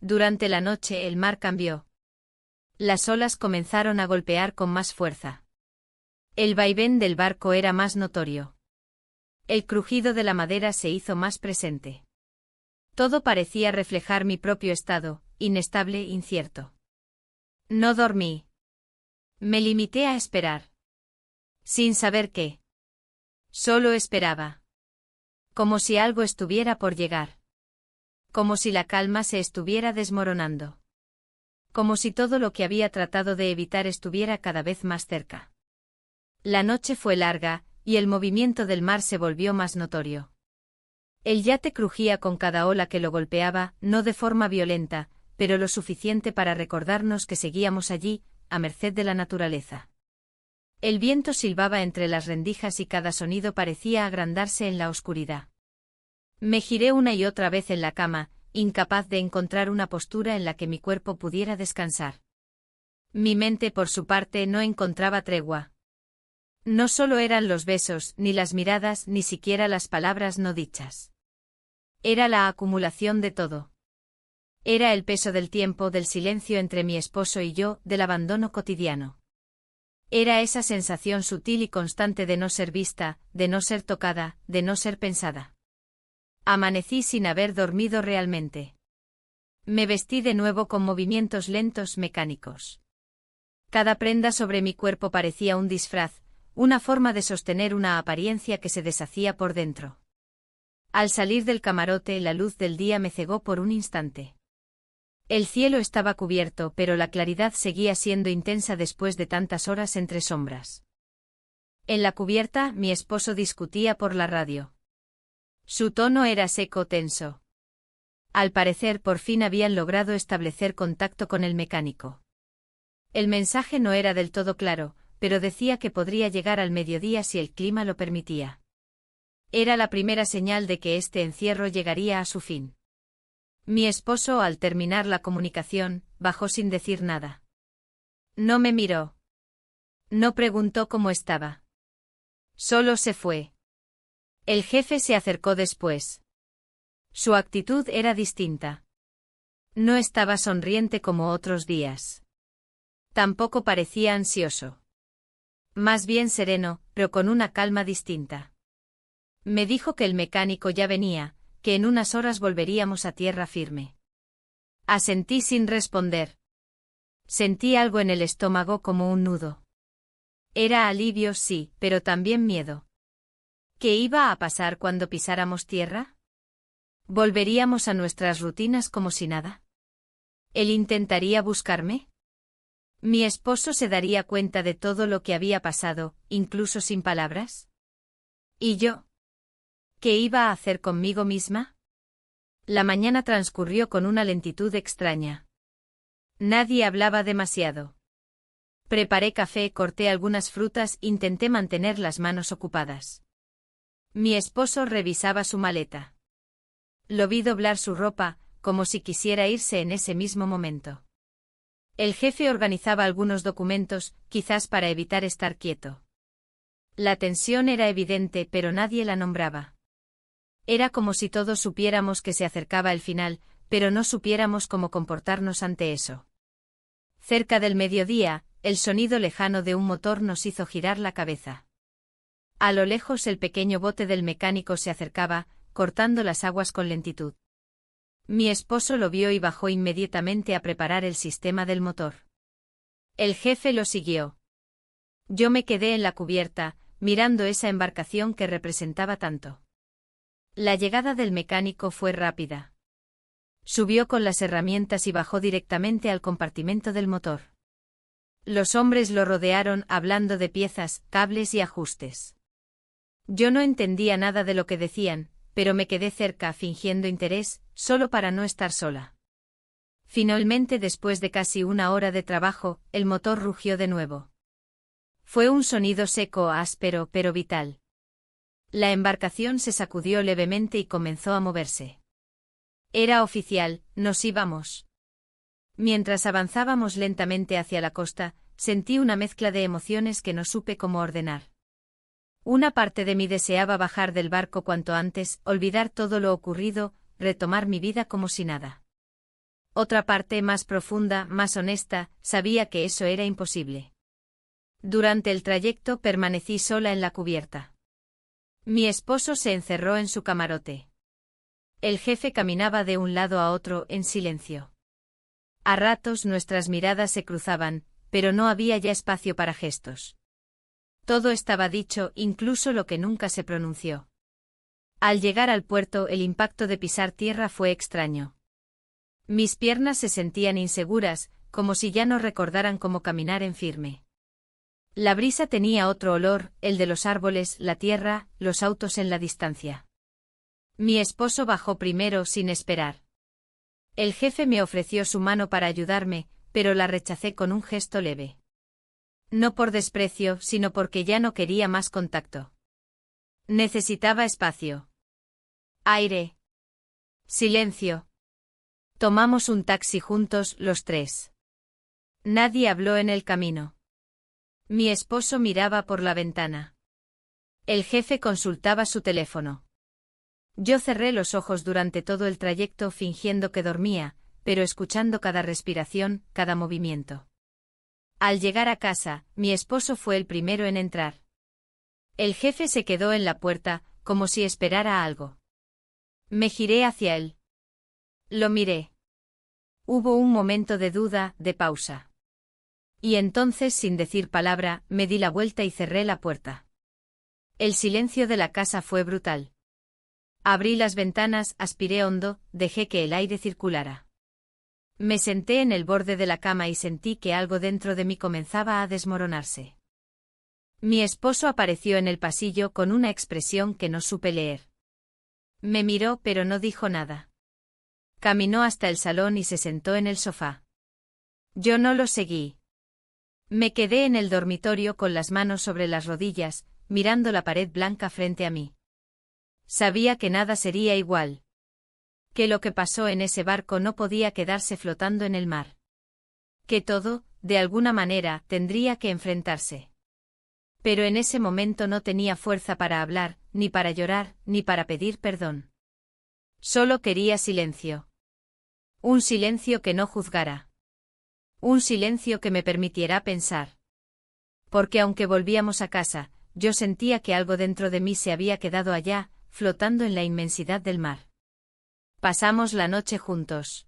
Durante la noche el mar cambió. Las olas comenzaron a golpear con más fuerza. El vaivén del barco era más notorio. El crujido de la madera se hizo más presente. Todo parecía reflejar mi propio estado, inestable, incierto. No dormí. Me limité a esperar. Sin saber qué. Solo esperaba. Como si algo estuviera por llegar. Como si la calma se estuviera desmoronando. Como si todo lo que había tratado de evitar estuviera cada vez más cerca. La noche fue larga, y el movimiento del mar se volvió más notorio. El yate crujía con cada ola que lo golpeaba, no de forma violenta, pero lo suficiente para recordarnos que seguíamos allí, a merced de la naturaleza. El viento silbaba entre las rendijas y cada sonido parecía agrandarse en la oscuridad. Me giré una y otra vez en la cama, incapaz de encontrar una postura en la que mi cuerpo pudiera descansar. Mi mente, por su parte, no encontraba tregua. No solo eran los besos, ni las miradas, ni siquiera las palabras no dichas. Era la acumulación de todo. Era el peso del tiempo, del silencio entre mi esposo y yo, del abandono cotidiano. Era esa sensación sutil y constante de no ser vista, de no ser tocada, de no ser pensada. Amanecí sin haber dormido realmente. Me vestí de nuevo con movimientos lentos mecánicos. Cada prenda sobre mi cuerpo parecía un disfraz, una forma de sostener una apariencia que se deshacía por dentro. Al salir del camarote, la luz del día me cegó por un instante. El cielo estaba cubierto, pero la claridad seguía siendo intensa después de tantas horas entre sombras. En la cubierta, mi esposo discutía por la radio. Su tono era seco, tenso. Al parecer, por fin habían logrado establecer contacto con el mecánico. El mensaje no era del todo claro, pero decía que podría llegar al mediodía si el clima lo permitía. Era la primera señal de que este encierro llegaría a su fin. Mi esposo, al terminar la comunicación, bajó sin decir nada. No me miró. No preguntó cómo estaba. Solo se fue. El jefe se acercó después. Su actitud era distinta. No estaba sonriente como otros días. Tampoco parecía ansioso. Más bien sereno, pero con una calma distinta. Me dijo que el mecánico ya venía, que en unas horas volveríamos a tierra firme. Asentí sin responder. Sentí algo en el estómago como un nudo. Era alivio, sí, pero también miedo. ¿Qué iba a pasar cuando pisáramos tierra? ¿Volveríamos a nuestras rutinas como si nada? ¿Él intentaría buscarme? ¿Mi esposo se daría cuenta de todo lo que había pasado, incluso sin palabras? ¿Y yo? ¿Qué iba a hacer conmigo misma? La mañana transcurrió con una lentitud extraña. Nadie hablaba demasiado. Preparé café, corté algunas frutas, intenté mantener las manos ocupadas. Mi esposo revisaba su maleta. Lo vi doblar su ropa, como si quisiera irse en ese mismo momento. El jefe organizaba algunos documentos, quizás para evitar estar quieto. La tensión era evidente, pero nadie la nombraba. Era como si todos supiéramos que se acercaba el final, pero no supiéramos cómo comportarnos ante eso. Cerca del mediodía, el sonido lejano de un motor nos hizo girar la cabeza. A lo lejos el pequeño bote del mecánico se acercaba, cortando las aguas con lentitud. Mi esposo lo vio y bajó inmediatamente a preparar el sistema del motor. El jefe lo siguió. Yo me quedé en la cubierta, mirando esa embarcación que representaba tanto. La llegada del mecánico fue rápida. Subió con las herramientas y bajó directamente al compartimento del motor. Los hombres lo rodearon hablando de piezas, cables y ajustes. Yo no entendía nada de lo que decían, pero me quedé cerca fingiendo interés, solo para no estar sola. Finalmente, después de casi una hora de trabajo, el motor rugió de nuevo. Fue un sonido seco, áspero, pero vital. La embarcación se sacudió levemente y comenzó a moverse. Era oficial, nos íbamos. Mientras avanzábamos lentamente hacia la costa, sentí una mezcla de emociones que no supe cómo ordenar. Una parte de mí deseaba bajar del barco cuanto antes, olvidar todo lo ocurrido, retomar mi vida como si nada. Otra parte, más profunda, más honesta, sabía que eso era imposible. Durante el trayecto permanecí sola en la cubierta. Mi esposo se encerró en su camarote. El jefe caminaba de un lado a otro en silencio. A ratos nuestras miradas se cruzaban, pero no había ya espacio para gestos. Todo estaba dicho, incluso lo que nunca se pronunció. Al llegar al puerto, el impacto de pisar tierra fue extraño. Mis piernas se sentían inseguras, como si ya no recordaran cómo caminar en firme. La brisa tenía otro olor, el de los árboles, la tierra, los autos en la distancia. Mi esposo bajó primero sin esperar. El jefe me ofreció su mano para ayudarme, pero la rechacé con un gesto leve. No por desprecio, sino porque ya no quería más contacto. Necesitaba espacio. Aire. Silencio. Tomamos un taxi juntos, los tres. Nadie habló en el camino. Mi esposo miraba por la ventana. El jefe consultaba su teléfono. Yo cerré los ojos durante todo el trayecto fingiendo que dormía, pero escuchando cada respiración, cada movimiento. Al llegar a casa, mi esposo fue el primero en entrar. El jefe se quedó en la puerta, como si esperara algo. Me giré hacia él. Lo miré. Hubo un momento de duda, de pausa. Y entonces, sin decir palabra, me di la vuelta y cerré la puerta. El silencio de la casa fue brutal. Abrí las ventanas, aspiré hondo, dejé que el aire circulara. Me senté en el borde de la cama y sentí que algo dentro de mí comenzaba a desmoronarse. Mi esposo apareció en el pasillo con una expresión que no supe leer. Me miró pero no dijo nada. Caminó hasta el salón y se sentó en el sofá. Yo no lo seguí. Me quedé en el dormitorio con las manos sobre las rodillas, mirando la pared blanca frente a mí. Sabía que nada sería igual. Que lo que pasó en ese barco no podía quedarse flotando en el mar. Que todo, de alguna manera, tendría que enfrentarse. Pero en ese momento no tenía fuerza para hablar, ni para llorar, ni para pedir perdón. Solo quería silencio. Un silencio que no juzgara. Un silencio que me permitiera pensar. Porque aunque volvíamos a casa, yo sentía que algo dentro de mí se había quedado allá, flotando en la inmensidad del mar. Pasamos la noche juntos.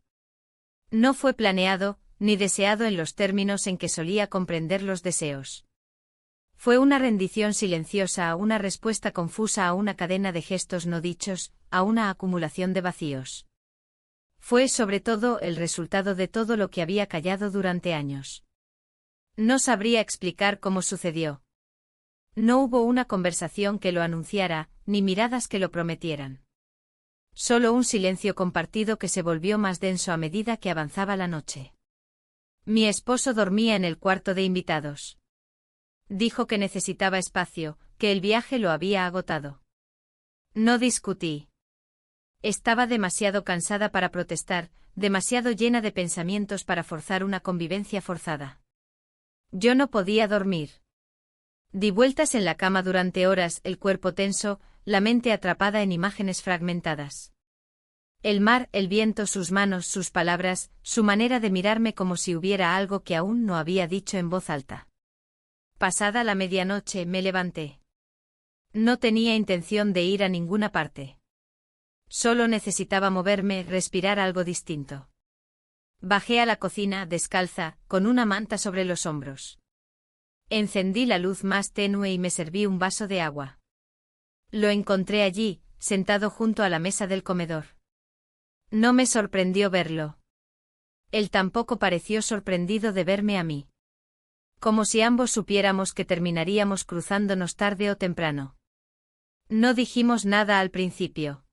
No fue planeado, ni deseado en los términos en que solía comprender los deseos. Fue una rendición silenciosa, una respuesta confusa a una cadena de gestos no dichos, a una acumulación de vacíos. Fue sobre todo el resultado de todo lo que había callado durante años. No sabría explicar cómo sucedió. No hubo una conversación que lo anunciara, ni miradas que lo prometieran. Solo un silencio compartido que se volvió más denso a medida que avanzaba la noche. Mi esposo dormía en el cuarto de invitados. Dijo que necesitaba espacio, que el viaje lo había agotado. No discutí. Estaba demasiado cansada para protestar, demasiado llena de pensamientos para forzar una convivencia forzada. Yo no podía dormir. Di vueltas en la cama durante horas, el cuerpo tenso, la mente atrapada en imágenes fragmentadas. El mar, el viento, sus manos, sus palabras, su manera de mirarme como si hubiera algo que aún no había dicho en voz alta. Pasada la medianoche me levanté. No tenía intención de ir a ninguna parte. Solo necesitaba moverme, respirar algo distinto. Bajé a la cocina, descalza, con una manta sobre los hombros. Encendí la luz más tenue y me serví un vaso de agua. Lo encontré allí, sentado junto a la mesa del comedor. No me sorprendió verlo. Él tampoco pareció sorprendido de verme a mí. Como si ambos supiéramos que terminaríamos cruzándonos tarde o temprano. No dijimos nada al principio.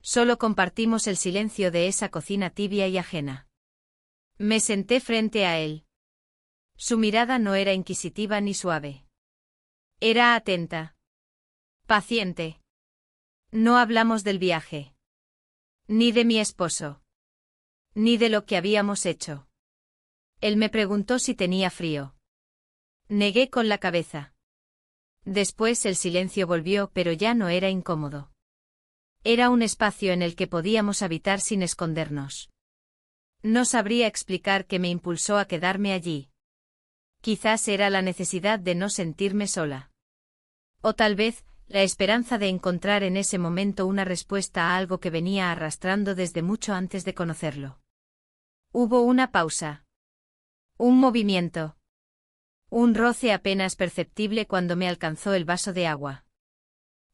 Solo compartimos el silencio de esa cocina tibia y ajena. Me senté frente a él. Su mirada no era inquisitiva ni suave. Era atenta. Paciente. No hablamos del viaje. Ni de mi esposo. Ni de lo que habíamos hecho. Él me preguntó si tenía frío. Negué con la cabeza. Después el silencio volvió, pero ya no era incómodo. Era un espacio en el que podíamos habitar sin escondernos. No sabría explicar qué me impulsó a quedarme allí. Quizás era la necesidad de no sentirme sola. O tal vez, la esperanza de encontrar en ese momento una respuesta a algo que venía arrastrando desde mucho antes de conocerlo. Hubo una pausa. Un movimiento. Un roce apenas perceptible cuando me alcanzó el vaso de agua.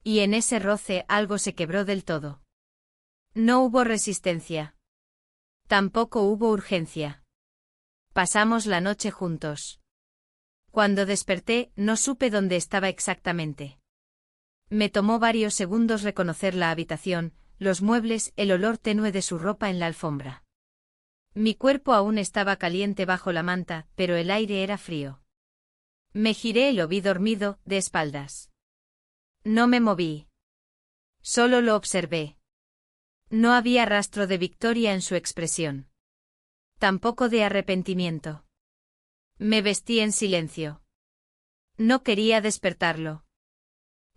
Y en ese roce algo se quebró del todo. No hubo resistencia. Tampoco hubo urgencia. Pasamos la noche juntos. Cuando desperté, no supe dónde estaba exactamente. Me tomó varios segundos reconocer la habitación, los muebles, el olor tenue de su ropa en la alfombra. Mi cuerpo aún estaba caliente bajo la manta, pero el aire era frío. Me giré y lo vi dormido, de espaldas. No me moví. Solo lo observé. No había rastro de victoria en su expresión. Tampoco de arrepentimiento. Me vestí en silencio. No quería despertarlo.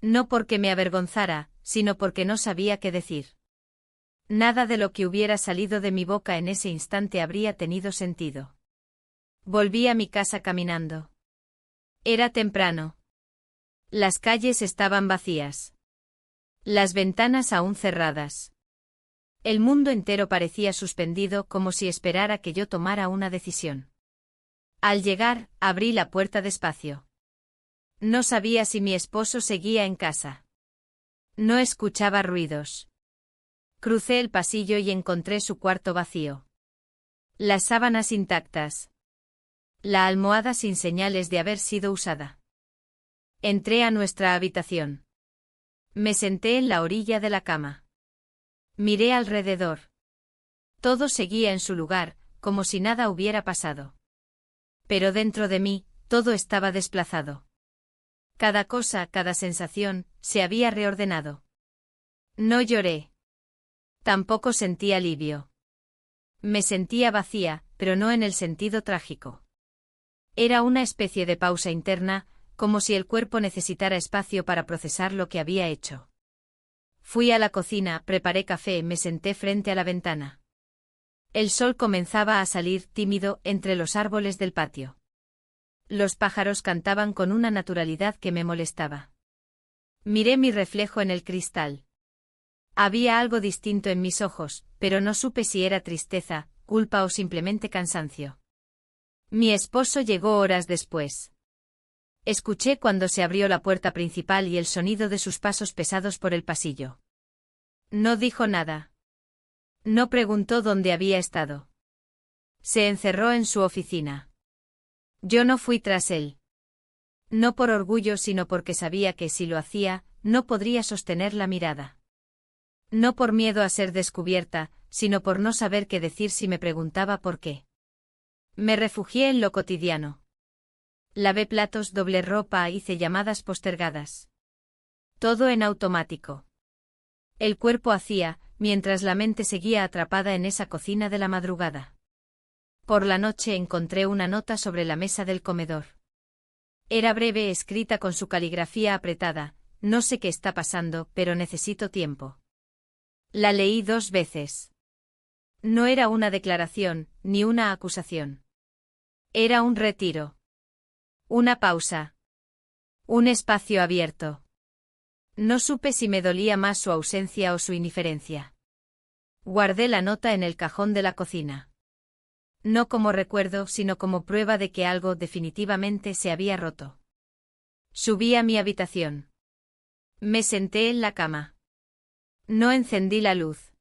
No porque me avergonzara, sino porque no sabía qué decir. Nada de lo que hubiera salido de mi boca en ese instante habría tenido sentido. Volví a mi casa caminando. Era temprano. Las calles estaban vacías. Las ventanas aún cerradas. El mundo entero parecía suspendido, como si esperara que yo tomara una decisión. Al llegar, abrí la puerta despacio. No sabía si mi esposo seguía en casa. No escuchaba ruidos. Crucé el pasillo y encontré su cuarto vacío. Las sábanas intactas. La almohada sin señales de haber sido usada. Entré a nuestra habitación. Me senté en la orilla de la cama. Miré alrededor. Todo seguía en su lugar, como si nada hubiera pasado. Pero dentro de mí, todo estaba desplazado. Cada cosa, cada sensación, se había reordenado. No lloré. Tampoco sentí alivio. Me sentía vacía, pero no en el sentido trágico. Era una especie de pausa interna, como si el cuerpo necesitara espacio para procesar lo que había hecho. Fui a la cocina, preparé café, me senté frente a la ventana. El sol comenzaba a salir tímido entre los árboles del patio. Los pájaros cantaban con una naturalidad que me molestaba. Miré mi reflejo en el cristal. Había algo distinto en mis ojos, pero no supe si era tristeza, culpa o simplemente cansancio. Mi esposo llegó horas después. Escuché cuando se abrió la puerta principal y el sonido de sus pasos pesados por el pasillo. No dijo nada. No preguntó dónde había estado. Se encerró en su oficina. Yo no fui tras él. No por orgullo, sino porque sabía que si lo hacía, no podría sostener la mirada. No por miedo a ser descubierta, sino por no saber qué decir si me preguntaba por qué. Me refugié en lo cotidiano. Lavé platos, doblé ropa, hice llamadas postergadas. Todo en automático. El cuerpo hacía, mientras la mente seguía atrapada en esa cocina de la madrugada. Por la noche encontré una nota sobre la mesa del comedor. Era breve, escrita con su caligrafía apretada: no sé qué está pasando, pero necesito tiempo. La leí 2 veces. No era una declaración, ni una acusación. Era un retiro. Una pausa. Un espacio abierto. No supe si me dolía más su ausencia o su indiferencia. Guardé la nota en el cajón de la cocina. No como recuerdo, sino como prueba de que algo definitivamente se había roto. Subí a mi habitación. Me senté en la cama. No encendí la luz.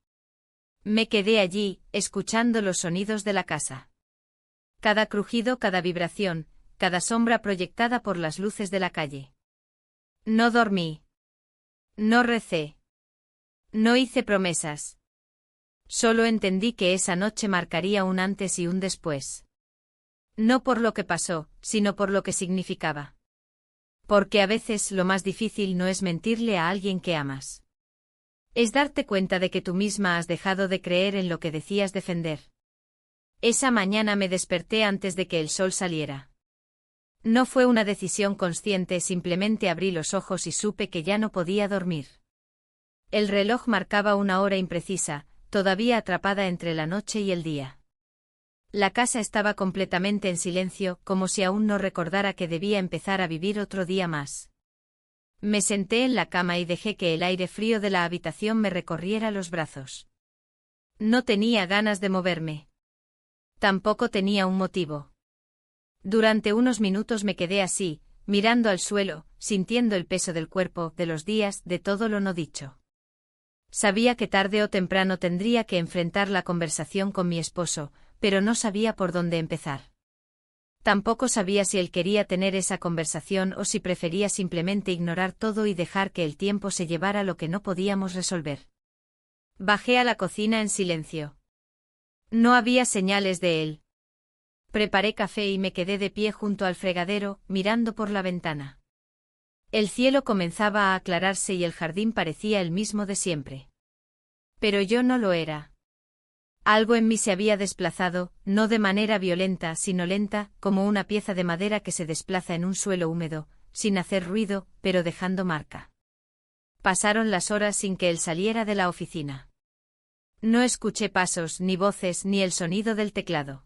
Me quedé allí, escuchando los sonidos de la casa. Cada crujido, cada vibración, cada sombra proyectada por las luces de la calle. No dormí. No recé. No hice promesas. Solo entendí que esa noche marcaría un antes y un después. No por lo que pasó, sino por lo que significaba. Porque a veces lo más difícil no es mentirle a alguien que amas. Es darte cuenta de que tú misma has dejado de creer en lo que decías defender. Esa mañana me desperté antes de que el sol saliera. No fue una decisión consciente, simplemente abrí los ojos y supe que ya no podía dormir. El reloj marcaba una hora imprecisa, todavía atrapada entre la noche y el día. La casa estaba completamente en silencio, como si aún no recordara que debía empezar a vivir otro día más. Me senté en la cama y dejé que el aire frío de la habitación me recorriera los brazos. No tenía ganas de moverme. Tampoco tenía un motivo. Durante unos minutos me quedé así, mirando al suelo, sintiendo el peso del cuerpo, de los días, de todo lo no dicho. Sabía que tarde o temprano tendría que enfrentar la conversación con mi esposo, pero no sabía por dónde empezar. Tampoco sabía si él quería tener esa conversación o si prefería simplemente ignorar todo y dejar que el tiempo se llevara lo que no podíamos resolver. Bajé a la cocina en silencio. No había señales de él. Preparé café y me quedé de pie junto al fregadero, mirando por la ventana. El cielo comenzaba a aclararse y el jardín parecía el mismo de siempre. Pero yo no lo era. Algo en mí se había desplazado, no de manera violenta, sino lenta, como una pieza de madera que se desplaza en un suelo húmedo, sin hacer ruido, pero dejando marca. Pasaron las horas sin que él saliera de la oficina. No escuché pasos, ni voces, ni el sonido del teclado.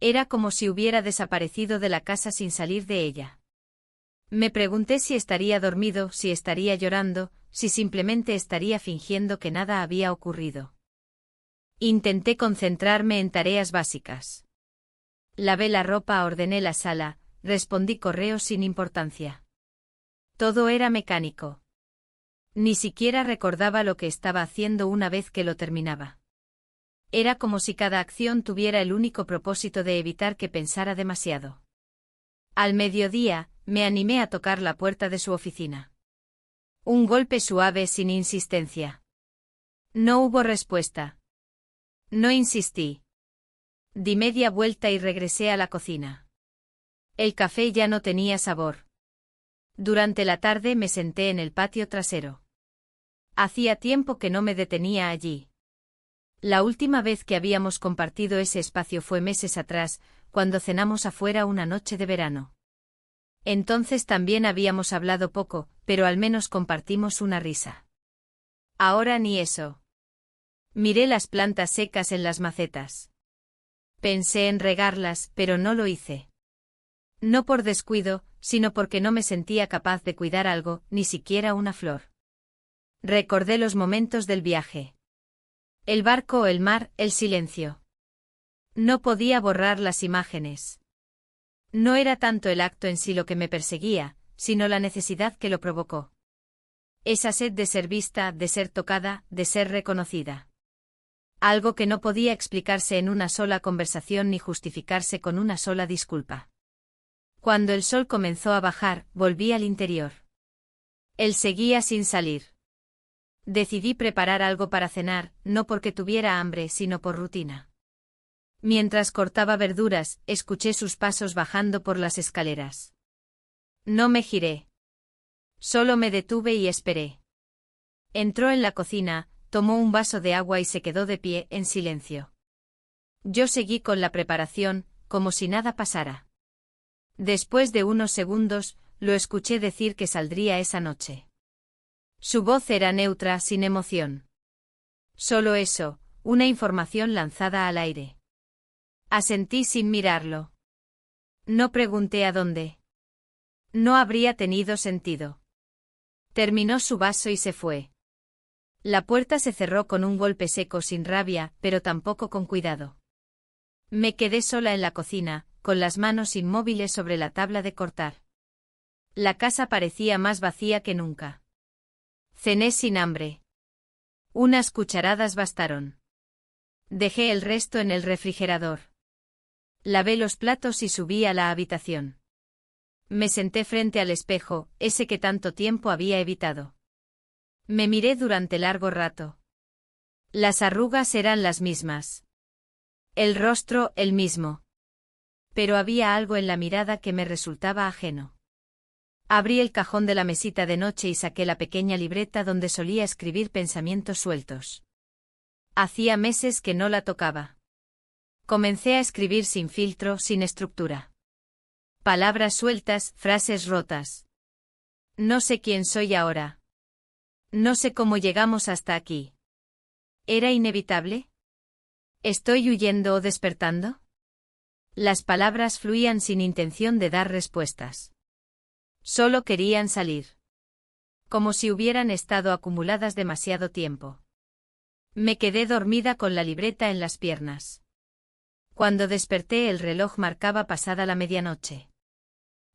Era como si hubiera desaparecido de la casa sin salir de ella. Me pregunté si estaría dormido, si estaría llorando, si simplemente estaría fingiendo que nada había ocurrido. Intenté concentrarme en tareas básicas. Lavé la ropa, ordené la sala, respondí correos sin importancia. Todo era mecánico. Ni siquiera recordaba lo que estaba haciendo una vez que lo terminaba. Era como si cada acción tuviera el único propósito de evitar que pensara demasiado. Al mediodía, me animé a tocar la puerta de su oficina. Un golpe suave sin insistencia. No hubo respuesta. No insistí. Di media vuelta y regresé a la cocina. El café ya no tenía sabor. Durante la tarde me senté en el patio trasero. Hacía tiempo que no me detenía allí. La última vez que habíamos compartido ese espacio fue meses atrás, cuando cenamos afuera una noche de verano. Entonces también habíamos hablado poco, pero al menos compartimos una risa. Ahora ni eso. Miré las plantas secas en las macetas. Pensé en regarlas, pero no lo hice. No por descuido, sino porque no me sentía capaz de cuidar algo, ni siquiera una flor. Recordé los momentos del viaje. El barco, el mar, el silencio. No podía borrar las imágenes. No era tanto el acto en sí lo que me perseguía, sino la necesidad que lo provocó. Esa sed de ser vista, de ser tocada, de ser reconocida. Algo que no podía explicarse en una sola conversación ni justificarse con una sola disculpa. Cuando el sol comenzó a bajar, volví al interior. Él seguía sin salir. Decidí preparar algo para cenar, no porque tuviera hambre, sino por rutina. Mientras cortaba verduras, escuché sus pasos bajando por las escaleras. No me giré. Solo me detuve y esperé. Entró en la cocina, tomó un vaso de agua y se quedó de pie, en silencio. Yo seguí con la preparación, como si nada pasara. Después de unos segundos, lo escuché decir que saldría esa noche. Su voz era neutra, sin emoción. Solo eso, una información lanzada al aire. Asentí sin mirarlo. No pregunté a dónde. No habría tenido sentido. Terminó su vaso y se fue. La puerta se cerró con un golpe seco, sin rabia, pero tampoco con cuidado. Me quedé sola en la cocina, con las manos inmóviles sobre la tabla de cortar. La casa parecía más vacía que nunca. Cené sin hambre. Unas cucharadas bastaron. Dejé el resto en el refrigerador. Lavé los platos y subí a la habitación. Me senté frente al espejo, ese que tanto tiempo había evitado. Me miré durante largo rato. Las arrugas eran las mismas. El rostro, el mismo. Pero había algo en la mirada que me resultaba ajeno. Abrí el cajón de la mesita de noche y saqué la pequeña libreta donde solía escribir pensamientos sueltos. Hacía meses que no la tocaba. Comencé a escribir sin filtro, sin estructura. Palabras sueltas, frases rotas. No sé quién soy ahora. No sé cómo llegamos hasta aquí. ¿Era inevitable? ¿Estoy huyendo o despertando? Las palabras fluían sin intención de dar respuestas. Solo querían salir. Como si hubieran estado acumuladas demasiado tiempo. Me quedé dormida con la libreta en las piernas. Cuando desperté el reloj marcaba pasada la medianoche.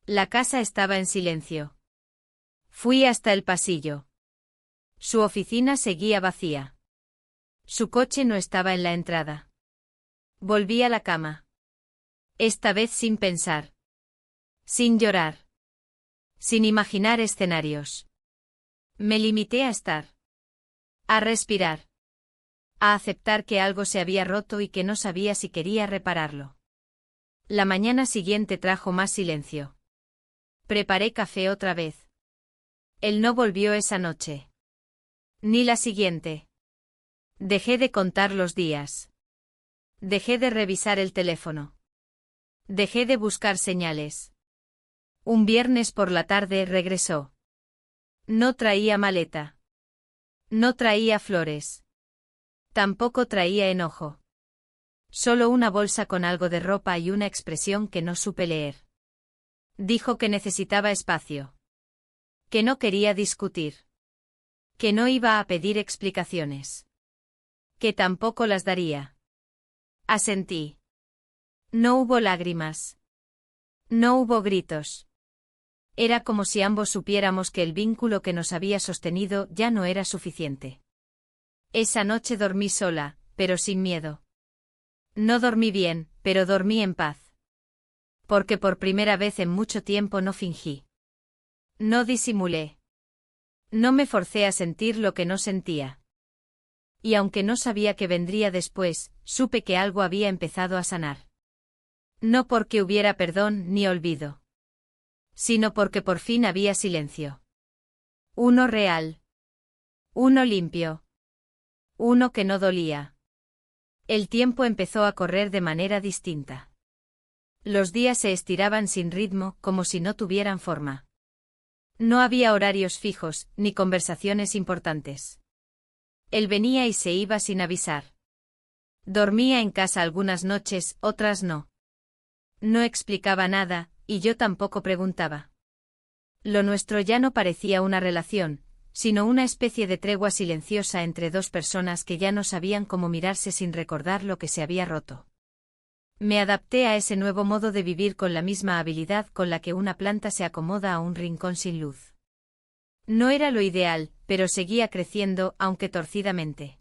La casa estaba en silencio. Fui hasta el pasillo. Su oficina seguía vacía. Su coche no estaba en la entrada. Volví a la cama. Esta vez sin pensar. Sin llorar. Sin imaginar escenarios. Me limité a estar. A respirar. A aceptar que algo se había roto y que no sabía si quería repararlo. La mañana siguiente trajo más silencio. Preparé café otra vez. Él no volvió esa noche. Ni la siguiente. Dejé de contar los días. Dejé de revisar el teléfono. Dejé de buscar señales. Un viernes por la tarde regresó. No traía maleta. No traía flores. Tampoco traía enojo. Solo una bolsa con algo de ropa y una expresión que no supe leer. Dijo que necesitaba espacio. Que no quería discutir. Que no iba a pedir explicaciones. Que tampoco las daría. Asentí. No hubo lágrimas. No hubo gritos. Era como si ambos supiéramos que el vínculo que nos había sostenido ya no era suficiente. Esa noche dormí sola, pero sin miedo. No dormí bien, pero dormí en paz. Porque por primera vez en mucho tiempo no fingí. No disimulé. No me forcé a sentir lo que no sentía. Y aunque no sabía qué vendría después, supe que algo había empezado a sanar. No porque hubiera perdón ni olvido. Sino porque por fin había silencio. Uno real. Uno limpio. Uno que no dolía. El tiempo empezó a correr de manera distinta. Los días se estiraban sin ritmo, como si no tuvieran forma. No había horarios fijos, ni conversaciones importantes. Él venía y se iba sin avisar. Dormía en casa algunas noches, otras no. No explicaba nada, y yo tampoco preguntaba. Lo nuestro ya no parecía una relación, sino una especie de tregua silenciosa entre dos personas que ya no sabían cómo mirarse sin recordar lo que se había roto. Me adapté a ese nuevo modo de vivir con la misma habilidad con la que una planta se acomoda a un rincón sin luz. No era lo ideal, pero seguía creciendo, aunque torcidamente.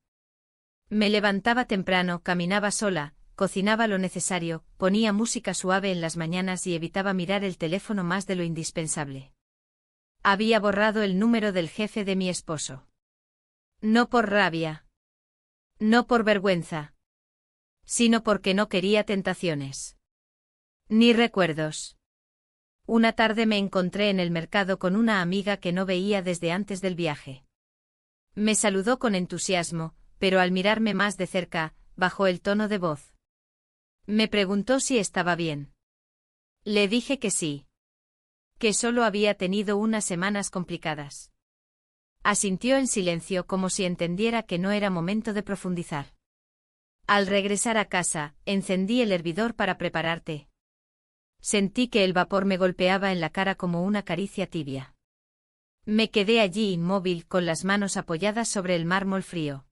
Me levantaba temprano, caminaba sola, cocinaba lo necesario, ponía música suave en las mañanas y evitaba mirar el teléfono más de lo indispensable. Había borrado el número del jefe de mi esposo. No por rabia. No por vergüenza. Sino porque no quería tentaciones. Ni recuerdos. Una tarde me encontré en el mercado con una amiga que no veía desde antes del viaje. Me saludó con entusiasmo, pero al mirarme más de cerca, bajó el tono de voz. Me preguntó si estaba bien. Le dije que sí. Que solo había tenido unas semanas complicadas. Asintió en silencio como si entendiera que no era momento de profundizar. Al regresar a casa, encendí el hervidor para preparar té. Sentí que el vapor me golpeaba en la cara como una caricia tibia. Me quedé allí inmóvil con las manos apoyadas sobre el mármol frío.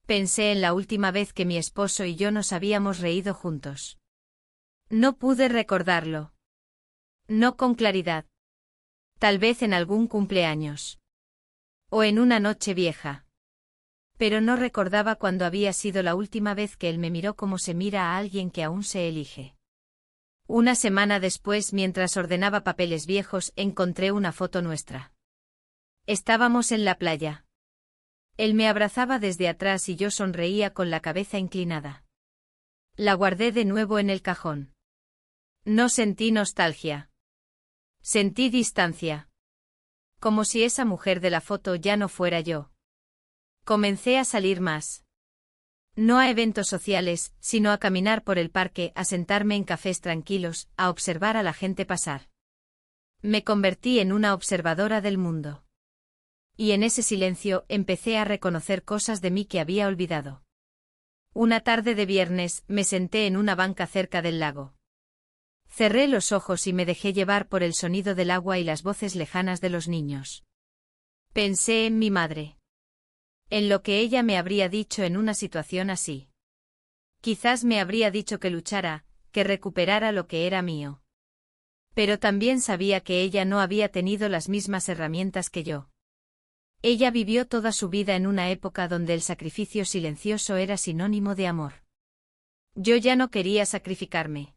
Pensé en la última vez que mi esposo y yo nos habíamos reído juntos. No pude recordarlo. No con claridad. Tal vez en algún cumpleaños. O en una noche vieja. Pero no recordaba cuándo había sido la última vez que él me miró como se mira a alguien que aún se elige. Una semana después, mientras ordenaba papeles viejos, encontré una foto nuestra. Estábamos en la playa. Él me abrazaba desde atrás y yo sonreía con la cabeza inclinada. La guardé de nuevo en el cajón. No sentí nostalgia. Sentí distancia. Como si esa mujer de la foto ya no fuera yo. Comencé a salir más. No a eventos sociales, sino a caminar por el parque, a sentarme en cafés tranquilos, a observar a la gente pasar. Me convertí en una observadora del mundo. Y en ese silencio empecé a reconocer cosas de mí que había olvidado. Una tarde de viernes, me senté en una banca cerca del lago. Cerré los ojos y me dejé llevar por el sonido del agua y las voces lejanas de los niños. Pensé en mi madre. En lo que ella me habría dicho en una situación así. Quizás me habría dicho que luchara, que recuperara lo que era mío. Pero también sabía que ella no había tenido las mismas herramientas que yo. Ella vivió toda su vida en una época donde el sacrificio silencioso era sinónimo de amor. Yo ya no quería sacrificarme.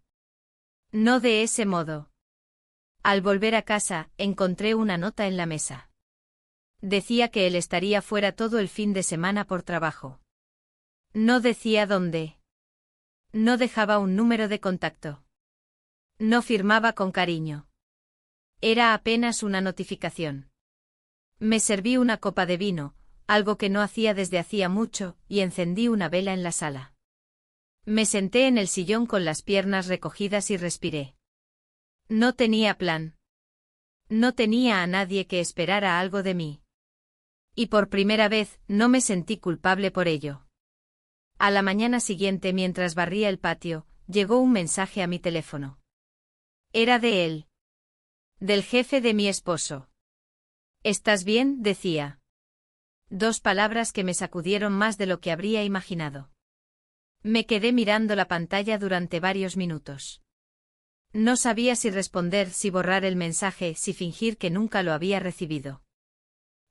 No de ese modo. Al volver a casa, encontré una nota en la mesa. Decía que él estaría fuera todo el fin de semana por trabajo. No decía dónde. No dejaba un número de contacto. No firmaba con cariño. Era apenas una notificación. Me serví una copa de vino, algo que no hacía desde hacía mucho, y encendí una vela en la sala. Me senté en el sillón con las piernas recogidas y respiré. No tenía plan. No tenía a nadie que esperara algo de mí. Y por primera vez, no me sentí culpable por ello. A la mañana siguiente, mientras barría el patio, llegó un mensaje a mi teléfono. Era de él. Del jefe de mi esposo. ¿Estás bien?, decía. 2 palabras que me sacudieron más de lo que habría imaginado. Me quedé mirando la pantalla durante varios minutos. No sabía si responder, si borrar el mensaje, si fingir que nunca lo había recibido.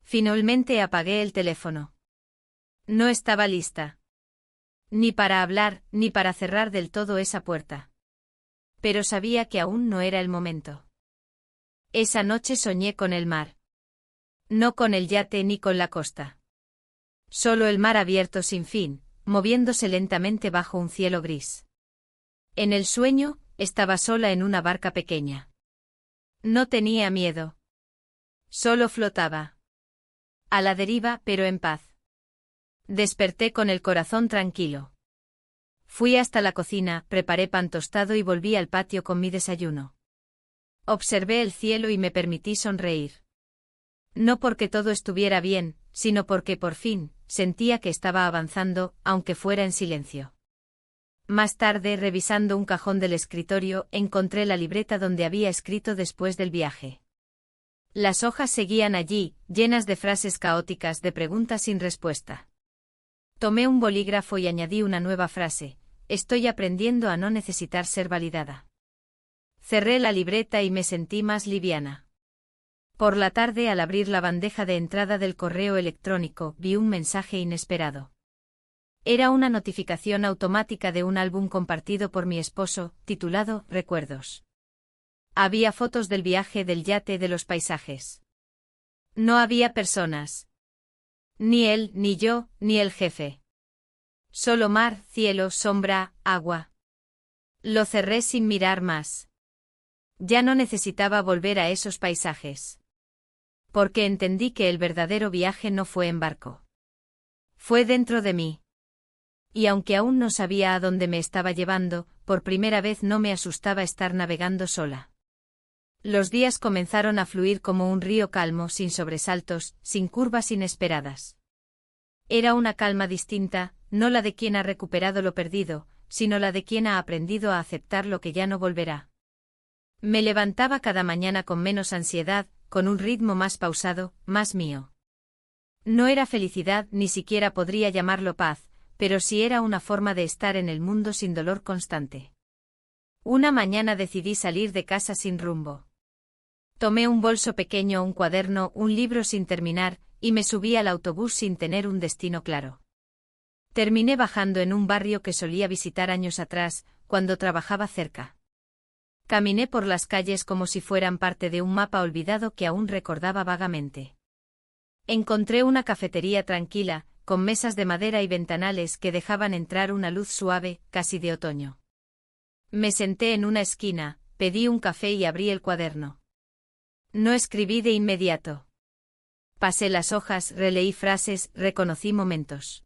Finalmente apagué el teléfono. No estaba lista. Ni para hablar, ni para cerrar del todo esa puerta. Pero sabía que aún no era el momento. Esa noche soñé con el mar. No con el yate ni con la costa. Solo el mar abierto sin fin, moviéndose lentamente bajo un cielo gris. En el sueño, estaba sola en una barca pequeña. No tenía miedo. Solo flotaba. A la deriva, pero en paz. Desperté con el corazón tranquilo. Fui hasta la cocina, preparé pan tostado y volví al patio con mi desayuno. Observé el cielo y me permití sonreír. No porque todo estuviera bien, sino porque por fin, sentía que estaba avanzando, aunque fuera en silencio. Más tarde, revisando un cajón del escritorio, encontré la libreta donde había escrito después del viaje. Las hojas seguían allí, llenas de frases caóticas, de preguntas sin respuesta. Tomé un bolígrafo y añadí una nueva frase. estoy aprendiendo a no necesitar ser validada. Cerré la libreta y me sentí más liviana. Por la tarde, al abrir la bandeja de entrada del correo electrónico, vi un mensaje inesperado. Era una notificación automática de un álbum compartido por mi esposo, titulado Recuerdos. Había fotos del viaje, del yate, de los paisajes. No había personas. Ni él, ni yo, ni el jefe. Solo mar, cielo, sombra, agua. Lo cerré sin mirar más. Ya no necesitaba volver a esos paisajes. Porque entendí que el verdadero viaje no fue en barco. Fue dentro de mí. Y aunque aún no sabía a dónde me estaba llevando, por primera vez no me asustaba estar navegando sola. Los días comenzaron a fluir como un río calmo, sin sobresaltos, sin curvas inesperadas. Era una calma distinta, no la de quien ha recuperado lo perdido, sino la de quien ha aprendido a aceptar lo que ya no volverá. Me levantaba cada mañana con menos ansiedad, con un ritmo más pausado, más mío. No era felicidad, ni siquiera podría llamarlo paz, pero sí era una forma de estar en el mundo sin dolor constante. Una mañana decidí salir de casa sin rumbo. Tomé un bolso pequeño, un cuaderno, un libro sin terminar, y me subí al autobús sin tener un destino claro. Terminé bajando en un barrio que solía visitar años atrás, cuando trabajaba cerca. Caminé por las calles como si fueran parte de un mapa olvidado que aún recordaba vagamente. Encontré una cafetería tranquila, con mesas de madera y ventanales que dejaban entrar una luz suave, casi de otoño. Me senté en una esquina, pedí un café y abrí el cuaderno. No escribí de inmediato. Pasé las hojas, releí frases, reconocí momentos.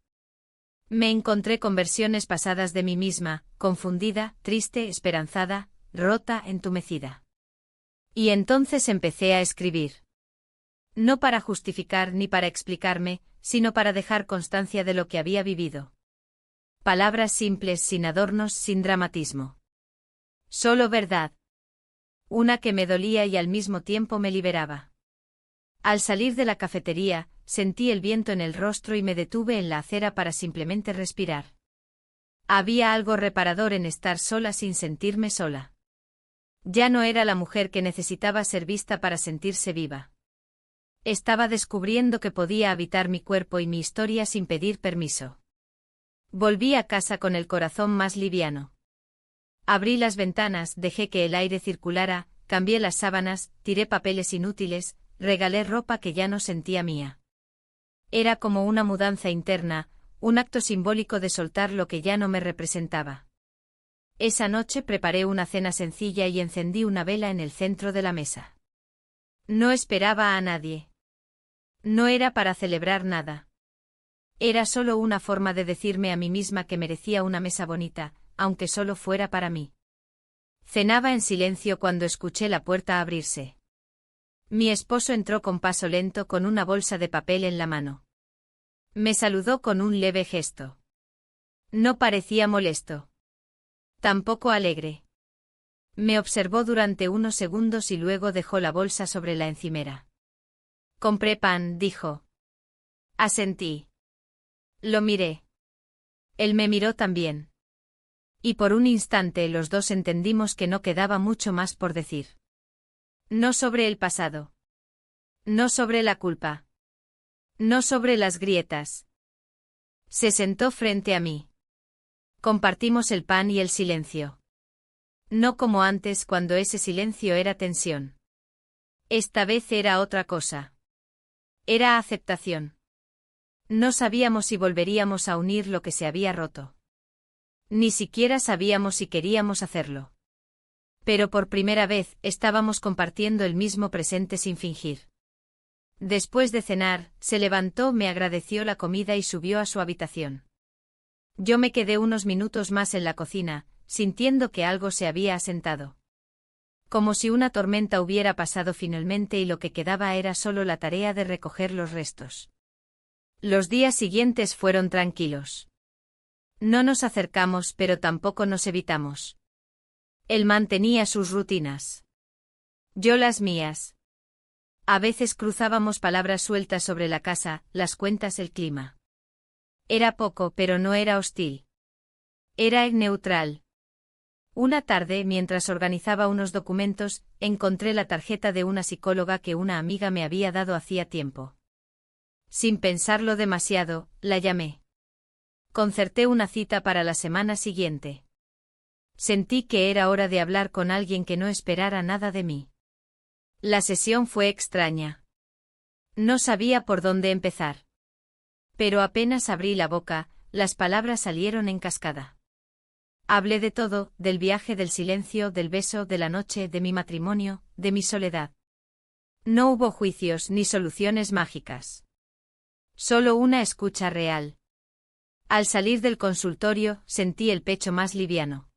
Me encontré con versiones pasadas de mí misma, confundida, triste, esperanzada, rota, entumecida. Y entonces empecé a escribir. No para justificar ni para explicarme, sino para dejar constancia de lo que había vivido. Palabras simples, sin adornos, sin dramatismo. Solo verdad. Una que me dolía y al mismo tiempo me liberaba. Al salir de la cafetería, sentí el viento en el rostro y me detuve en la acera para simplemente respirar. Había algo reparador en estar sola sin sentirme sola. Ya no era la mujer que necesitaba ser vista para sentirse viva. Estaba descubriendo que podía habitar mi cuerpo y mi historia sin pedir permiso. Volví a casa con el corazón más liviano. Abrí las ventanas, dejé que el aire circulara, cambié las sábanas, tiré papeles inútiles, regalé ropa que ya no sentía mía. Era como una mudanza interna, un acto simbólico de soltar lo que ya no me representaba. Esa noche preparé una cena sencilla y encendí una vela en el centro de la mesa. No esperaba a nadie. No era para celebrar nada. Era solo una forma de decirme a mí misma que merecía una mesa bonita, aunque solo fuera para mí. Cenaba en silencio cuando escuché la puerta abrirse. Mi esposo entró con paso lento con una bolsa de papel en la mano. Me saludó con un leve gesto. No parecía molesto. Tampoco alegre. Me observó durante unos segundos y luego dejó la bolsa sobre la encimera. Compré pan, dijo. Asentí. Lo miré. Él me miró también. Y por un instante los dos entendimos que no quedaba mucho más por decir. No sobre el pasado. No sobre la culpa. No sobre las grietas. Se sentó frente a mí. Compartimos el pan y el silencio. No como antes cuando ese silencio era tensión. Esta vez era otra cosa. Era aceptación. No sabíamos si volveríamos a unir lo que se había roto. Ni siquiera sabíamos si queríamos hacerlo. Pero por primera vez estábamos compartiendo el mismo presente sin fingir. Después de cenar, se levantó, me agradeció la comida y subió a su habitación. Yo me quedé unos minutos más en la cocina, sintiendo que algo se había asentado. Como si una tormenta hubiera pasado finalmente y lo que quedaba era solo la tarea de recoger los restos. Los días siguientes fueron tranquilos. No nos acercamos, pero tampoco nos evitamos. Él mantenía sus rutinas. Yo las mías. A veces cruzábamos palabras sueltas sobre la casa, las cuentas, el clima. Era poco, pero no era hostil. Era neutral. Una tarde, mientras organizaba unos documentos, encontré la tarjeta de una psicóloga que una amiga me había dado hacía tiempo. Sin pensarlo demasiado, la llamé. Concerté una cita para la semana siguiente. Sentí que era hora de hablar con alguien que no esperara nada de mí. La sesión fue extraña. No sabía por dónde empezar. Pero apenas abrí la boca, las palabras salieron en cascada. Hablé de todo, del viaje, del silencio, del beso, de la noche, de mi matrimonio, de mi soledad. No hubo juicios ni soluciones mágicas. Solo una escucha real. Al salir del consultorio, sentí el pecho más liviano.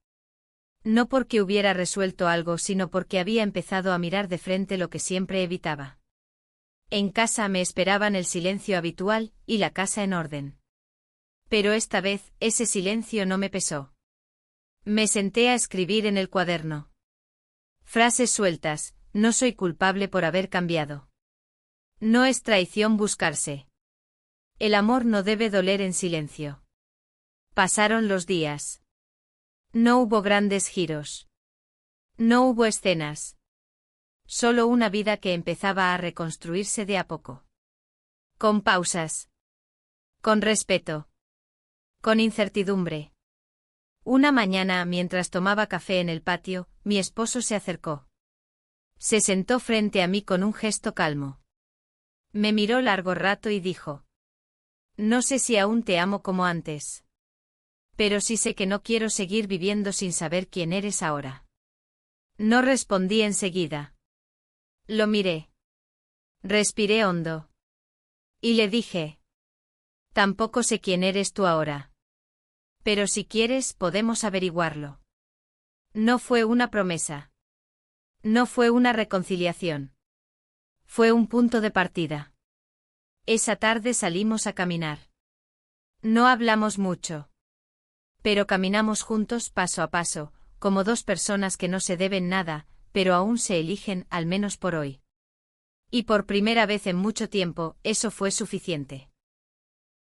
No porque hubiera resuelto algo, sino porque había empezado a mirar de frente lo que siempre evitaba. En casa me esperaban el silencio habitual y la casa en orden. Pero esta vez, ese silencio no me pesó. Me senté a escribir en el cuaderno. Frases sueltas: no soy culpable por haber cambiado. No es traición buscarse. El amor no debe doler en silencio. Pasaron los días. No hubo grandes giros. No hubo escenas. Solo una vida que empezaba a reconstruirse de a poco. Con pausas. Con respeto. Con incertidumbre. Una mañana, mientras tomaba café en el patio, mi esposo se acercó. Se sentó frente a mí con un gesto calmo. Me miró largo rato y dijo: no sé si aún te amo como antes. Pero sí sé que no quiero seguir viviendo sin saber quién eres ahora. No respondí enseguida. Lo miré. Respiré hondo. Y le dije: tampoco sé quién eres tú ahora. Pero si quieres, podemos averiguarlo. No fue una promesa. No fue una reconciliación. Fue un punto de partida. Esa tarde salimos a caminar. No hablamos mucho. Pero caminamos juntos paso a paso, como dos personas que no se deben nada, pero aún se eligen, al menos por hoy. Y por primera vez en mucho tiempo, eso fue suficiente.